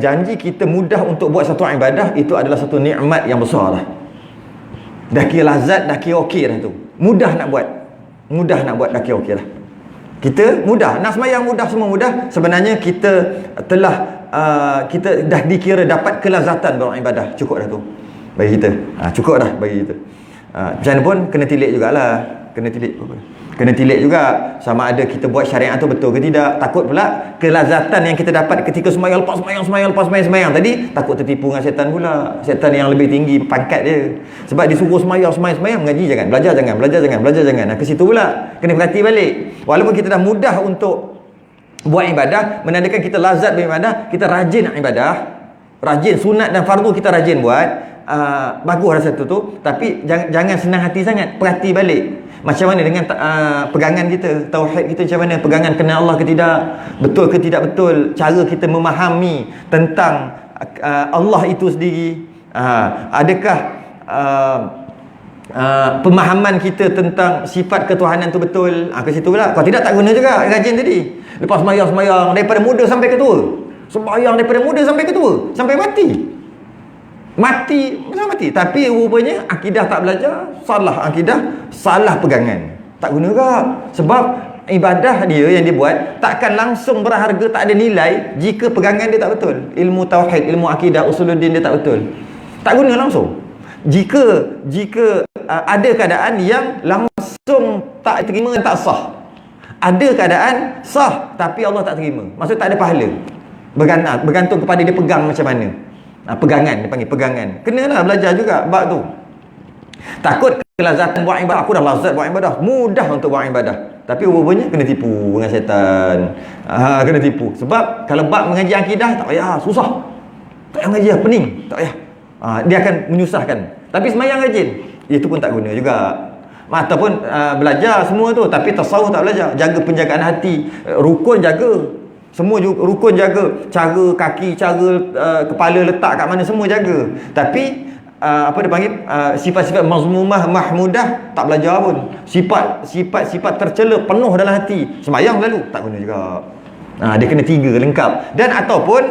janji kita mudah untuk buat satu ibadah, itu adalah satu nikmat yang besar lah. Dah kira lazat, dah kira okey dah tu. Mudah nak buat. Mudah nak buat, dah kira okey lah. Kita mudah. Nak sembahyang mudah, semua mudah. Sebenarnya kita telah kita dah dikira dapat kelazatan beribadah. Cukup dah tu bagi kita. Cukup dah bagi kita. Macam mana pun kena tilik jugalah. Kena tilik juga sama ada kita buat syariat tu betul ke tidak. Takut pula kelazatan yang kita dapat ketika sembahyang lepas sembahyang tadi, takut tertipu dengan syaitan pula. Syaitan yang lebih tinggi pangkat dia. Sebab disuruh sembahyang, mengaji jangan, belajar jangan. Ke situ pula kena perhati balik. Walaupun kita dah mudah untuk buat ibadah, menandakan kita lazat beribadah, kita rajin nak ibadah, rajin sunat dan fardu kita rajin buat. Bagus rasa tu, tapi jangan senang hati sangat. Perhati balik macam mana dengan pegangan kita, tauhid kita macam mana, pegangan kenal Allah ke tidak, betul ke tidak betul, cara kita memahami tentang Allah itu sendiri, adakah pemahaman kita tentang sifat ketuhanan tu betul. Ke situ pula. Kalau tidak, tak guna juga rajin tadi. Lepas sembahyang daripada muda sampai ketua, sembahyang daripada muda sampai ketua, sampai mati, tapi rupanya akidah tak belajar, salah akidah, salah pegangan, tak guna juga. Sebab ibadah dia yang dia buat takkan langsung berharga, tak ada nilai jika pegangan dia tak betul. Ilmu tauhid, ilmu akidah, usuluddin dia tak betul, tak guna langsung. Jika ada keadaan yang langsung tak terima, tak sah. Ada keadaan sah tapi Allah tak terima, maksud tak ada pahala. Bergantung kepada dia pegang macam mana. Pegangan, dia panggil pegangan. Kenalah belajar juga bab tu. Takut kelazatan buat ibadah. Aku dah lazat buat ibadah, mudah untuk buat ibadah, tapi rupanya kena tipu dengan syaitan. Kena tipu. Sebab kalau bab mengaji akidah, tak payah, susah. Tak payah mengaji, pening, tak payah. Dia akan menyusahkan. Tapi sembahyang rajin, itu pun tak guna juga. Ataupun belajar semua tu, tapi tasawuf tak belajar. Jaga penjagaan hati, rukun jaga. Semua juga, rukun jaga, cara kaki, cara kepala letak kat mana, semua jaga. Tapi apa dia panggil, sifat-sifat mazmumah, mahmudah tak belajar pun. Sifat-sifat tercela penuh dalam hati, sembahyang lalu, tak guna juga. Dia kena 3 lengkap. Dan ataupun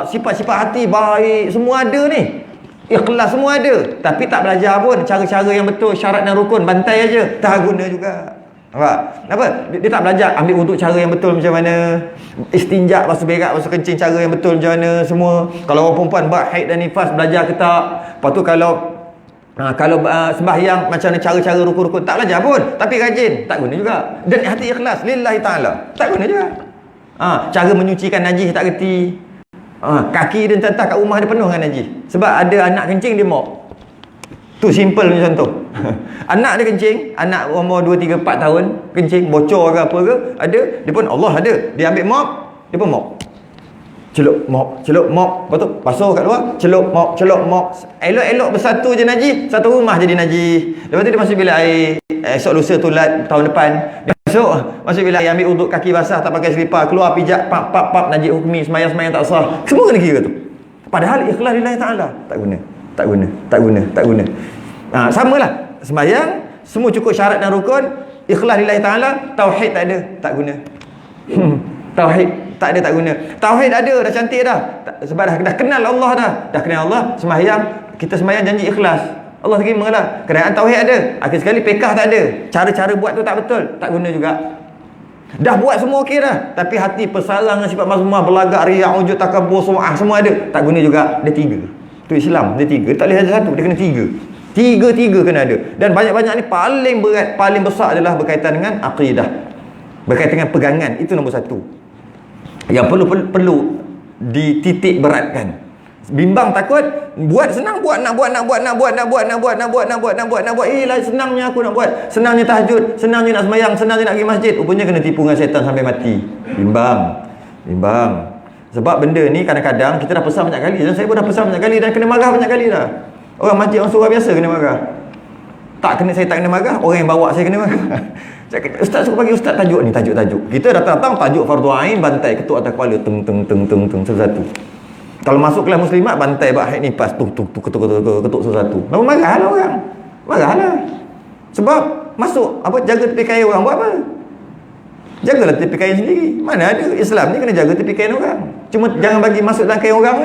sifat-sifat hati baik semua ada ni, ikhlas semua ada, tapi tak belajar pun cara-cara yang betul, syarat dan rukun, bantai aja, tak guna juga. Apa? Dia tak belajar ambil wuduk cara yang betul macam mana, istinja, basuh berak, basuh kencing cara yang betul macam mana semua. Kalau orang perempuan bab haid dan nifas belajar ke tak. Lepas tu kalau sembahyang macam mana cara-cara rukun-rukun, tak belajar pun, tapi rajin, tak guna juga. Dan hati ikhlas lillahi ta'ala, tak guna juga. Cara menyucikan najis tak reti. Kaki dia tentang kat rumah dia penuh dengan najis. Sebab ada anak kencing dia mop. Tu simple macam tu. Anak dia kencing, anak umur 2, 3, 4 tahun kencing, bocor ke apa ke, ada, dia pun Allah ada. Dia ambil mop, dia pun mop. Celup mop, lepas tu basuh kat luar, celup mop. Elok-elok bersatu je najis, satu rumah jadi najis. Lepas tu dia masuk bilik air, esok lusa tulat tahun depan. Masuk bilik air, ambil uduk, kaki basah, tak pakai selipar, keluar pijak, pap, najis hukmi, semayang tak sah. Semua kena kira tu. Padahal ikhlas lillahi ta'ala, tak guna. Samalah sembahyang, semua cukup syarat dan rukun, ikhlas lillahi ta'ala, tauhid tak ada, tak guna. Tauhid tak ada, tak guna. Tauhid ada, dah cantik dah. Sebab dah kenal Allah dah kenal Allah, sembahyang, kita sembahyang janji ikhlas, Allah terima lah. Kenaan tauhid ada, akhir sekali pekah tak ada, cara-cara buat tu tak betul, tak guna juga. Dah buat semua okey dah, tapi hati persarang dengan sifat mazmumah, belagak, riak, ujub, takabur, sum'ah, semua ada, tak guna juga. Dia 3. Tu Islam, dia 3. Dia tak boleh ada 1, dia kena 3. Tiga kena ada. Dan banyak-banyak ni paling berat, paling besar adalah berkaitan dengan akidah, berkaitan dengan pegangan. Itu nombor 1 yang perlu dititik beratkan. Bimbang takut, buat senang, nak buat. Lah senangnya aku nak buat, senangnya tahajud, senangnya nak sembahyang, senangnya nak pergi masjid. Rupanya kena tipu dengan syaitan sampai mati. Bimbang. Sebab benda ni kadang-kadang kita dah pesan banyak kali, dan saya pun dah pesan banyak kali dan kena marah banyak kali dah. Orang masjid, orang surau biasa kena marah. Saya tak kena marah, orang yang bawa saya kena marah. Ustaz suka bagi ustaz tajuk ni, tajuk. Kita datang tajuk fardu ain, bantai ketuk atas kepala teng satu-satu. Kalau masuk kelas muslimat, bantai bak haid nifas ketuk satu-satu. Nama marahlah orang. Marahlah. Sebab masuk jaga tepi kain orang buat apa? Jagalah tepi kain sendiri. Mana ada Islam ni kena jaga tepi kain orang. Cuma jangan bagi masuk dalam kain orang.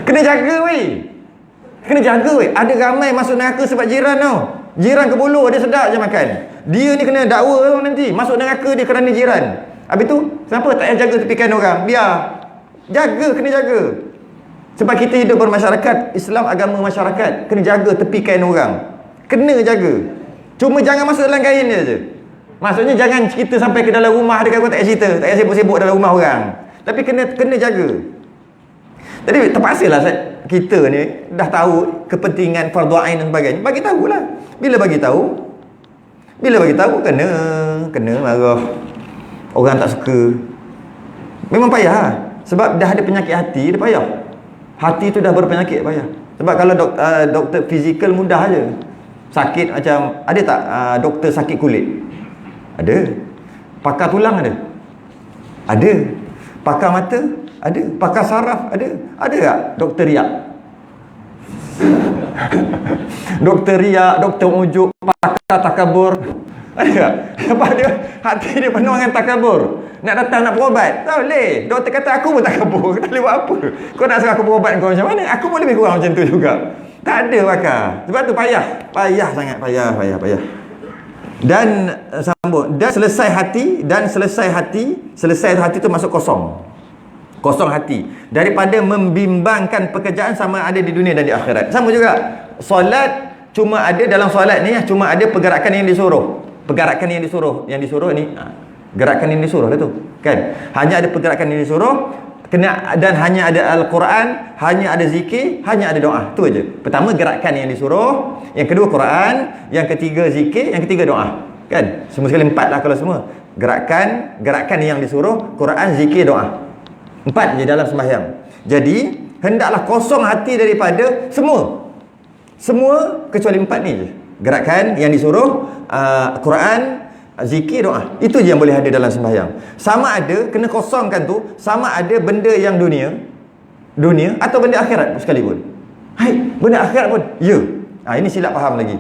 Kena jaga weh. Ada ramai masuk neraka sebab jiran tau. Jiran kebuluh dia sedap je makan. Dia ni kena dakwa nanti. Masuk neraka dia kerana jiran. Habis tu kenapa tak payah jaga tepi kain orang? Biar. Kena jaga. Sebab kita hidup bermasyarakat, Islam agama masyarakat, kena jaga tepi kain orang. Kena jaga. Cuma jangan masuk dalam kain dia je. Maksudnya jangan kita sampai ke dalam rumah dia, kau tak payah cerita, tak payah sibuk-sibuk dalam rumah orang. Tapi kena jaga. Jadi terpaksalah kita ni dah tahu kepentingan fardu ain dan sebagainya. Bagi tahulah. Bila bagi tahu kena marah. Orang tak suka. Memang payah. Sebab dah ada penyakit hati, dia payah. Hati tu dah berpenyakit, payah. Sebab kalau doktor fizikal mudah aja. Sakit macam ada tak doktor sakit kulit? Ada. Pakar tulang ada? Ada. Pakar mata? Ada. Pakar saraf? Ada. Ada tak doktor riak? Doktor riak, doktor ujuk, pakar takabur? Ada tak? Sebab dia hati dia penuh dengan takabur. Nak datang nak berobat, tak boleh. Doktor kata aku pun takabur, tak boleh buat apa. Kau nak suruh aku berobat kau macam mana? Aku pun lebih kurang macam tu juga. Tak ada pakar. Sebab tu payah sangat, payah. Dan sambung, dan selesai hati tu masuk kosong hati daripada membimbangkan pekerjaan sama ada di dunia dan di akhirat. Sama juga solat, cuma ada dalam solat ni cuma ada pergerakan yang disuruh ni gerakan yang disuruh lah tu kan. Hanya ada pergerakan yang disuruh, dan hanya ada Al-Quran, hanya ada zikir, hanya ada doa. Tu aja. Pertama gerakan yang disuruh, yang kedua Quran, yang ketiga zikir, yang ketiga doa. Kan? Semua sekali 4 lah kalau semua. Gerakan yang disuruh, Quran, zikir, doa. 4 je dalam sembahyang. Jadi hendaklah kosong hati daripada semua kecuali 4 ni je. Gerakan yang disuruh, Quran, zikir, doa. Itu je yang boleh ada dalam sembahyang. Sama ada kena kosongkan tu, sama ada benda yang dunia atau benda akhirat sekalipun. Benda akhirat pun. Ya. Ini silap faham lagi.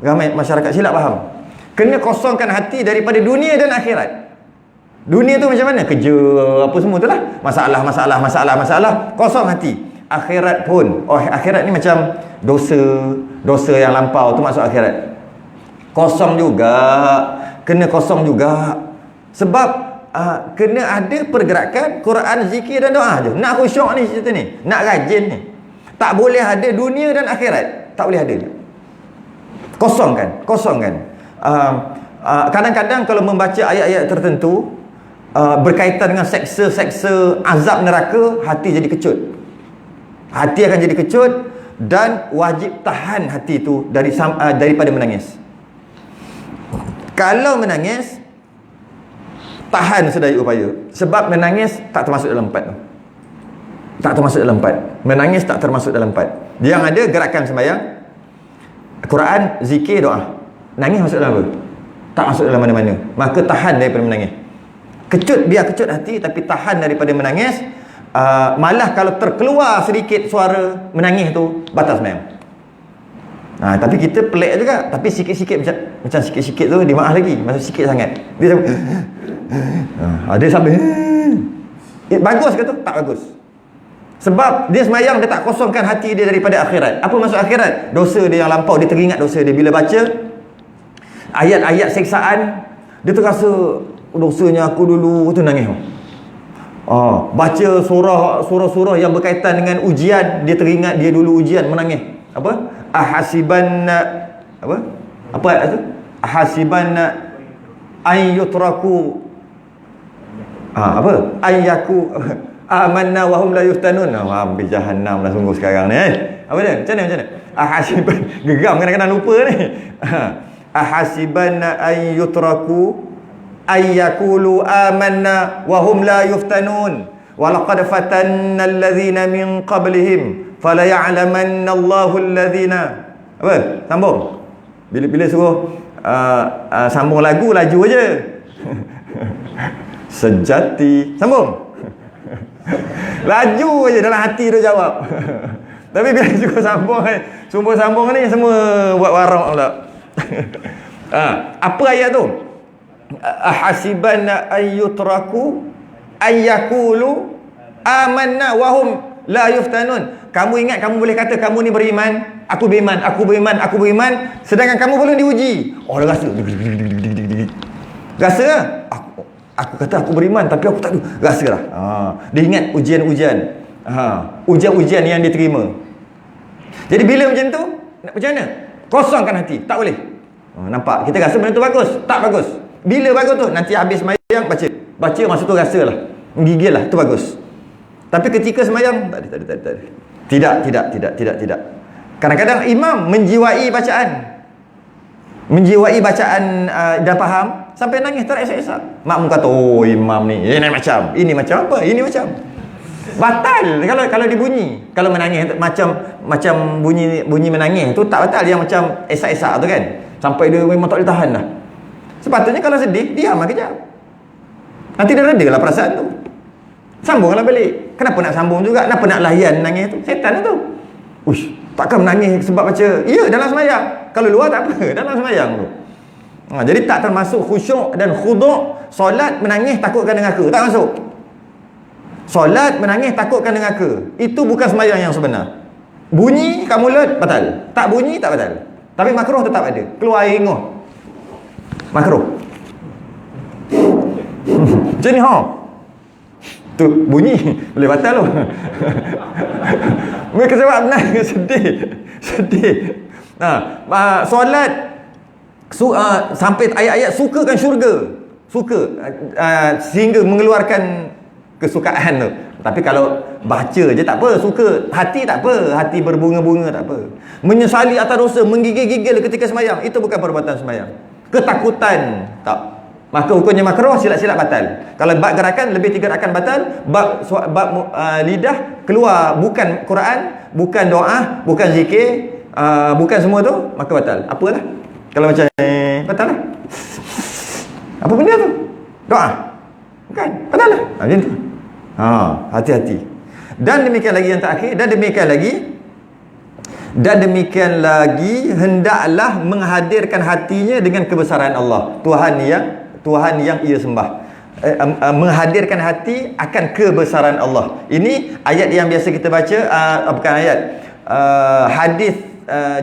Ramai masyarakat silap faham. Kena kosongkan hati daripada dunia dan akhirat. Dunia tu macam mana? Kerja apa semua tu lah. Masalah. Kosong hati. Akhirat pun. Akhirat ni macam dosa yang lampau tu masuk akhirat. Kosong juga. Kena kosong juga. Sebab kena ada pergerakan Quran, zikir dan doa je. Nak khusyuk ni cerita ni, nak rajin ni, tak boleh ada dunia dan akhirat. Tak boleh ada. Kosongkan. Kadang-kadang kalau membaca ayat-ayat tertentu berkaitan dengan seksa azab neraka, hati jadi kecut. Hati akan jadi kecut dan wajib tahan hati tu daripada menangis. Kalau menangis, tahan sedaya upaya. Sebab menangis tak termasuk dalam 4 tu. Menangis tak termasuk dalam 4. Yang ada gerakan sembahyang, Quran, zikir, doa. Nangis masuk dalam apa? Tak masuk dalam mana-mana. Maka tahan daripada menangis. Biar kecut hati, tapi tahan daripada menangis. Malah kalau terkeluar sedikit suara menangis tu, batal sembahyang. Tapi kita pelik juga. Tapi sikit-sikit macam sikit-sikit tu dia maaf lagi. Macam sikit sangat. Dia sampai ada sampai bagus ke tu? Tak bagus. Sebab dia semayang, dia tak kosongkan hati dia daripada akhirat. Apa maksud akhirat? Dosa dia yang lampau, dia teringat dosa dia. Bila baca ayat-ayat siksaan, dia terasa dosanya aku dulu tu, nangis. Baca surah-surah yang berkaitan dengan ujian, dia teringat dia dulu ujian, menangis. Apa? Ahasibanna apa ayat tu? Ahasibanna ayyutraku ayyaku amanna wa hum la yuftanun. Habis jahannam lah sungguh sekarang ni. Apa dia? Macam mana? Ahasiban, geram kadang-kadang lupa ni. Ahasibanna ayyutraku ayyakulu amanna wa hum la yuftanun wa laqad fatanna alladhina min qablihim fala ya'lamanna Allahu alladhina Apa? Sambung. Bila suruh sambung lagu, laju aja. Sejati. Sambung. Laju aja dalam hati dia jawab. Tapi bila suruh sambung ni semua buat warak pula. Apa ayat tu? Ahasibanna ayyutraku ayyakulu amanna wahum la yuftanun. Kamu ingat kamu boleh kata kamu ni beriman, aku beriman, aku beriman, aku beriman, sedangkan kamu belum diuji. Oh, dah rasa. Rasa lah. Aku kata aku beriman tapi aku tak ada. Rasa lah. Dia ingat ujian-ujian. Ujian-ujian yang dia terima. Jadi bila macam tu, macam mana? Kosongkan hati. Tak boleh. Nampak? Kita rasa benda tu bagus. Tak bagus. Bila bagus tu? Nanti habis sembahyang baca. Baca masa tu rasa lah. Gigil lah. Itu bagus. Tapi ketika sembahyang, tak ada. Tidak. Kadang-kadang imam menjiwai bacaan. Dan faham sampai nangis teresak-esak. Makmum kata, oh imam ni ini macam apa? Ini macam batal kalau dibunyi. Kalau menangis macam bunyi menangis tu tak batal. Yang macam esak-esak tu kan, sampai dia memang tak boleh tahan dah. Sepatutnya kalau sedih diam kejap. Nanti dia reda lah perasaan tu. Sambunglah balik. Kenapa nak sambung juga? Kenapa nak layan nangis tu? Setan tu. Uish, takkan menangis sebab baca. Ya, dalam sembahyang. Kalau luar tak apa, dalam sembahyang tu. Jadi tak termasuk khusyuk dan khuduk. Solat menangis takutkan neraka. Tak masuk. Solat menangis takutkan neraka. Itu bukan sembahyang yang sebenar. Bunyi kat mulut batal. Tak bunyi tak batal. Tapi makruh tetap ada. Keluar air inguh. Makruh. Macam ni tu bunyi boleh batal tu. Mereka sebab menangis sedih. Solat sampai ayat-ayat sukakan syurga. Sehingga mengeluarkan kesukaan tu. Tapi kalau baca je tak apa, suka hati tak apa, hati berbunga-bunga tak apa. Menyesali atas dosa, menggigil-gigil ketika sembahyang, itu bukan perbuatan sembahyang. Ketakutan tak. Maka hukumnya makruh, silat-silat batal. Kalau bab gerakan lebih 3 rakaat batal, bab lidah keluar bukan Quran, bukan doa, bukan zikir, bukan semua tu, maka batal. Apalah. Kalau macam batal lah. Apa benda tu? Doa. Bukan, batal lah. Macam tu. Hati-hati. Dan demikian lagi yang terakhir, dan demikian lagi hendaklah menghadirkan hatinya dengan kebesaran Allah, Tuhan yang ia sembah. Menghadirkan hati akan kebesaran Allah. Ini ayat yang biasa kita baca, bukan ayat, hadis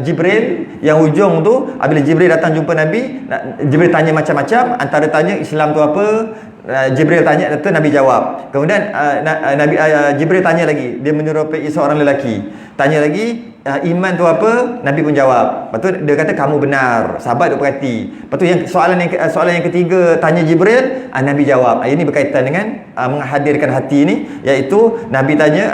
Jibril yang hujung tu, apabila Jibril datang jumpa Nabi, Jibril tanya macam-macam, antara tanya Islam tu apa, Jibril tanya tu Nabi jawab. Kemudian Jibril tanya lagi, dia menyerupai seorang lelaki, tanya lagi, iman tu apa, Nabi pun jawab. Lepas tu dia kata kamu benar, sahabat duk perhati. Lepas tu soalan yang ketiga tanya Jibril, Nabi jawab. Ini berkaitan dengan menghadirkan hati ni, iaitu Nabi tanya,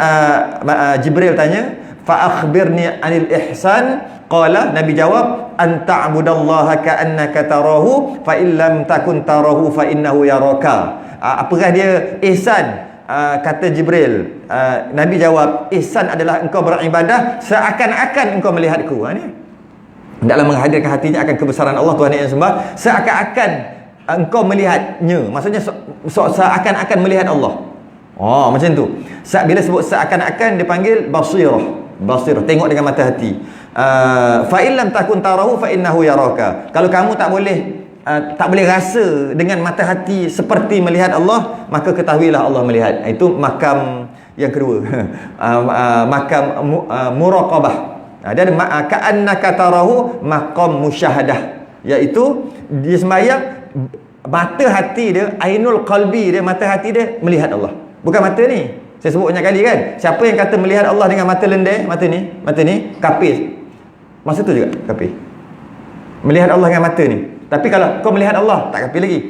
Jibril tanya, fa akhbirni anil ihsan. Qala, Nabi jawab, an ta'budallaha ka'annaka tarahu fa illam takun tarahu fa innahu yaraka. Apakah dia ihsan? Kata Jibril, Nabi jawab, ihsan adalah engkau beribadah seakan-akan engkau melihatku. Ni dalam menghadirkan hatinya akan kebesaran Allah, Tuhan yang sembah, seakan-akan engkau melihatnya. Maksudnya seakan-akan melihat Allah. Macam tu. Bila sebut seakan-akan, dia panggil basirah, tengok dengan mata hati. Fa illam takun tarahu fa innahu yaraka. Kalau kamu tak boleh rasa dengan mata hati seperti melihat Allah, maka ketahuilah Allah melihat. Itu makam yang kedua. Makam muraqabah. Dan ka'annaka tarahu maqam musyahadah, iaitu dia sembahyang, mata hati dia, ainul qalbi dia, mata hati dia melihat Allah. Bukan mata ni. Saya sebut banyak kali kan, siapa yang kata melihat Allah dengan mata lendeh, mata ni kafir. Masa tu juga kafir. Melihat Allah dengan mata ni. Tapi kalau kau melihat Allah, tak kafir lagi.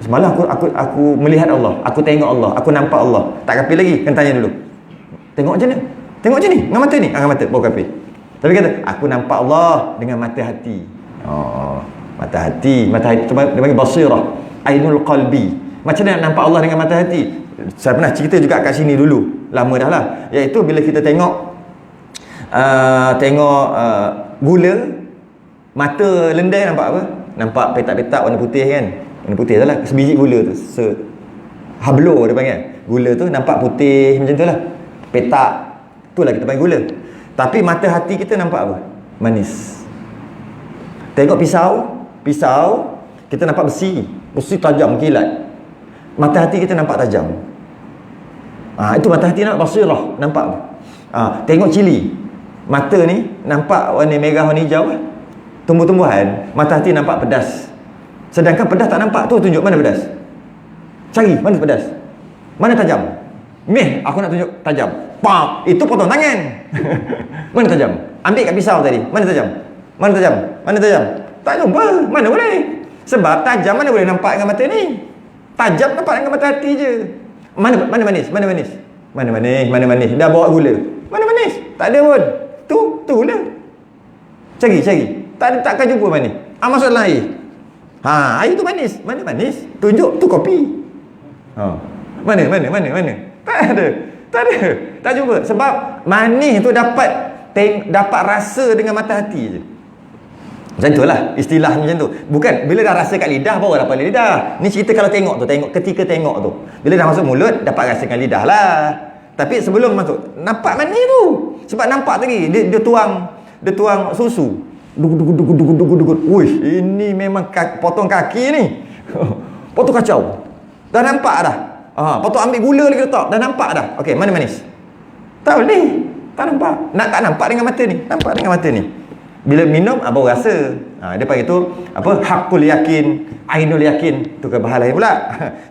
Semalam aku melihat Allah, aku tengok Allah, aku nampak Allah. Tak kafir lagi, kena tanya dulu. Tengok macam mana? Tengok macam ni, dengan mata ni, dengan mata, baru kafir. Tapi kata, aku nampak Allah dengan mata hati. Mata hati tu dia panggil basirah, ainul qalbi. Macam mana nak nampak Allah dengan mata hati? Saya pernah cerita juga kat sini dulu, lama dah lah. Iaitu bila kita tengok Tengok gula, mata lendai nampak apa? Nampak petak-petak warna putih kan? Warna putih tu lah, sebiji gula tu, hablo dia panggil. Gula tu nampak putih macam tu lah, petak, tu lah kita panggil gula. Tapi mata hati kita nampak apa? Manis. Tengok pisau kita nampak besi tajam, kilat. Mata hati kita nampak tajam. Itu mata hati nampak basirah, nampak. Tengok cili, mata ni nampak warna merah, warna hijau lah. Tumbuh-tumbuhan, mata hati nampak pedas. Sedangkan pedas tak nampak. Tu tunjuk mana pedas. Cari mana pedas, mana tajam. Aku nak tunjuk tajam. Pak, itu potong tangan. Mana tajam? Ambil kat pisau tadi, mana tajam? Mana tajam? Mana tajam? Tak jumpa. Mana boleh? Sebab tajam mana boleh nampak dengan mata ni. Tajam nampak dengan mata hati je. Mana manis? Mana manis? Mana manis? Mana manis? Dah bawa gula. Mana manis? Tak ada pun. Tu gula. Cari. Takkan jumpa manis. Masuk dalam air. Air tu manis. Mana manis? Tunjuk tu kopi. Mana? Tak ada. Tak jumpa. Sebab manis tu dapat rasa dengan mata hati je. Macam tu lah istilah macam tu. Bukan bila dah rasa kat lidah baru dapat lidah. Ni cerita kalau tengok ketika tengok tu. Bila dah masuk mulut dapat rasa dengan lidah lah. Tapi sebelum masuk nampak manis tu. Sebab nampak tadi dia tuang susu. Duk. Uish, ini memang potong kaki ni. Potong kacau. Dah nampak dah. Potong ambil gula lagi letak. Dah nampak dah. Okey, mana manis? Tak boleh. Tak nampak. Tak nampak dengan mata ni. Nampak dengan mata ni. Bila minum baru rasa. Dia panggil tu apa? Haqqul yakin, ainul yakin. Tu ke bahasa lain pula.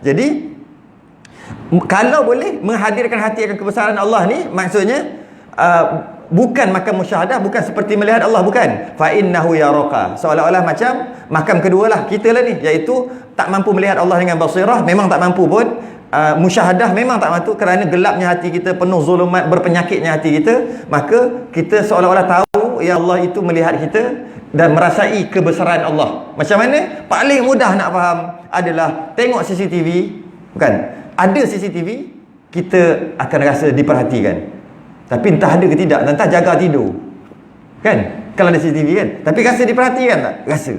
Jadi kalau boleh menghadirkan hati akan kebesaran Allah ni, maksudnya bukan makam musyahadah, bukan seperti melihat Allah, bukan. Fa innahu yaraka. Seolah-olah macam makam kedua lah kita lah ni, iaitu tak mampu melihat Allah dengan basirah, memang tak mampu pun. Musyahadah memang tak mampu kerana gelapnya hati kita, penuh zulumat, berpenyakitnya hati kita. Maka kita seolah-olah tahu ya Allah itu melihat kita dan merasai kebesaran Allah. Macam mana? Paling mudah nak faham adalah tengok CCTV. Bukan, ada CCTV, kita akan rasa diperhatikan. Tapi entah ada ke tidak, entah jaga tidur. Kan? Kalau ada CCTV kan. Tapi rasa diperhatikan tak? Rasa.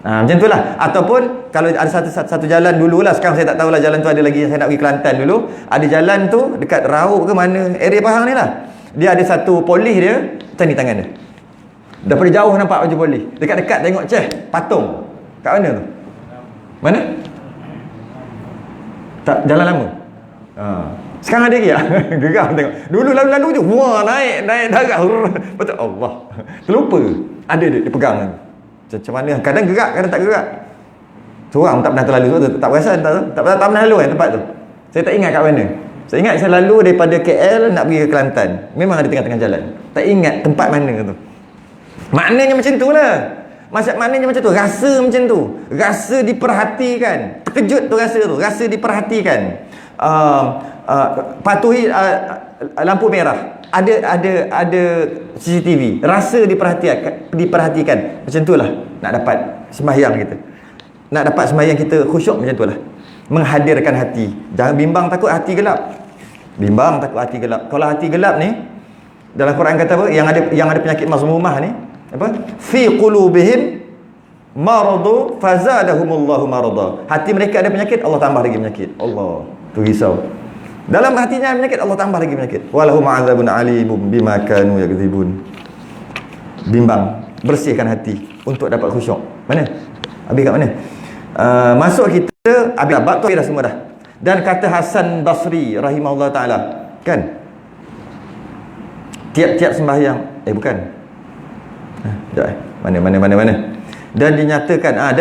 Macam tu lah. Ataupun kalau ada satu jalan dululah, sekarang saya tak tahulah jalan tu ada lagi, saya nak pergi Kelantan dulu. Ada jalan tu dekat Rauk ke mana, area Pahang ni lah. Dia ada satu polis dia, macam ni tangan dia. Daripada jauh nampak baju polis. Dekat-dekat tengok patung. Kat mana tu? Mana? Tak, jalan lama. Sekarang ada lagi tak? Geram tengok. Dulu lalu-lalu je, wah naik darah. Betul Allah. Terlupa. Ada dia pegang. Macam mana? Kadang gerak, kadang tak gerak. Seorang tak pernah terlalu, tak perasan, tak pernah lalu kan tempat tu. Saya tak ingat kat mana. Saya ingat saya lalu daripada KL nak pergi ke Kelantan. Memang ada tengah-tengah jalan. Tak ingat tempat mana tu. Maknanya macam tu lah. Maknanya macam tu. Rasa macam tu. Rasa diperhatikan. Terkejut tu rasa tu. Rasa diperhatikan. Patuhi lampu merah. Ada CCTV. Rasa diperhatikan. Macam tu lah nak dapat sembahyang kita. Nak dapat sembahyang kita khusyuk macam tu lah. Menghadirkan hati. Jangan bimbang takut hati gelap. Bimbang takut hati gelap. Kalau hati gelap ni, dalam Quran kata apa? Yang ada penyakit mazmumah ni, apa? Fi qulubihim maradu fazadahumullahu marada. Hati mereka ada penyakit, Allah tambah lagi penyakit. Allah, tu risau. Dalam hatinya ada penyakit, Allah tambah lagi penyakit. Walahum adzabun alim bima kanu yakdzibun. Bimbang, bersihkan hati untuk dapat khusyuk. Mana? Habis kat mana? Masuk kita habis bab tu dah semua dah. Dan kata Hasan Basri rahimahullah taala, kan? Tiap-tiap sembahyang, bukan. Sekejap Mana. Dan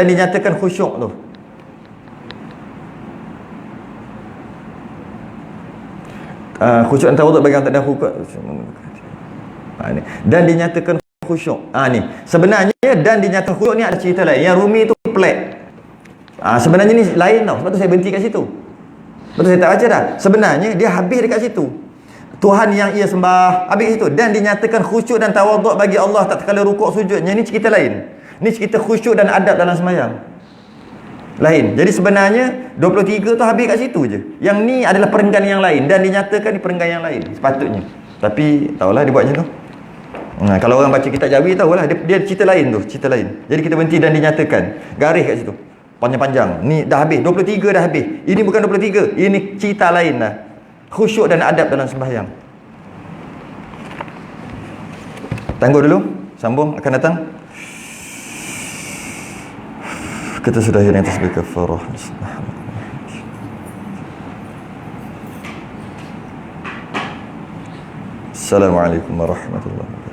dinyatakan khusyuk tu. Khusyuk antara wuduk bagi orang tak ada khusyuk. Dan dinyatakan khusyuk. Ni. Sebenarnya dan dinyatakan khusyuk ni ada cerita lain. Yang Rumi tu pelik. Sebenarnya ni lain tau. Sebab tu saya berhenti kat situ. Betul saya tak baca dah. Sebenarnya dia habis dekat situ. Tuhan yang ia sembah, habis itu. Dan dinyatakan khusyuk dan tawaduk bagi Allah tak kala rukuk sujudnya. Ni cerita lain. Ni cerita khusyuk dan adab dalam sembahyang. Lain. Jadi sebenarnya 23 tu habis kat situ je. Yang ni adalah perenggan yang lain. Dan dinyatakan ni perenggan yang lain. Sepatutnya. Tapi tahulah dia buat macam tu. Kalau orang baca kitab Jawi tahulah dia cerita lain tu, cerita lain. Jadi kita berhenti dan dinyatakan. Garis kat situ. Panjang-panjang. Ni dah habis, 23 dah habis. Ini bukan 23, ini cerita lain lah. Khusyuk dan adab dalam sembahyang. Tunggu dulu, sambung akan datang. Kita sudah yang tasbih kafarah. Assalamualaikum warahmatullahi wabarakatuh.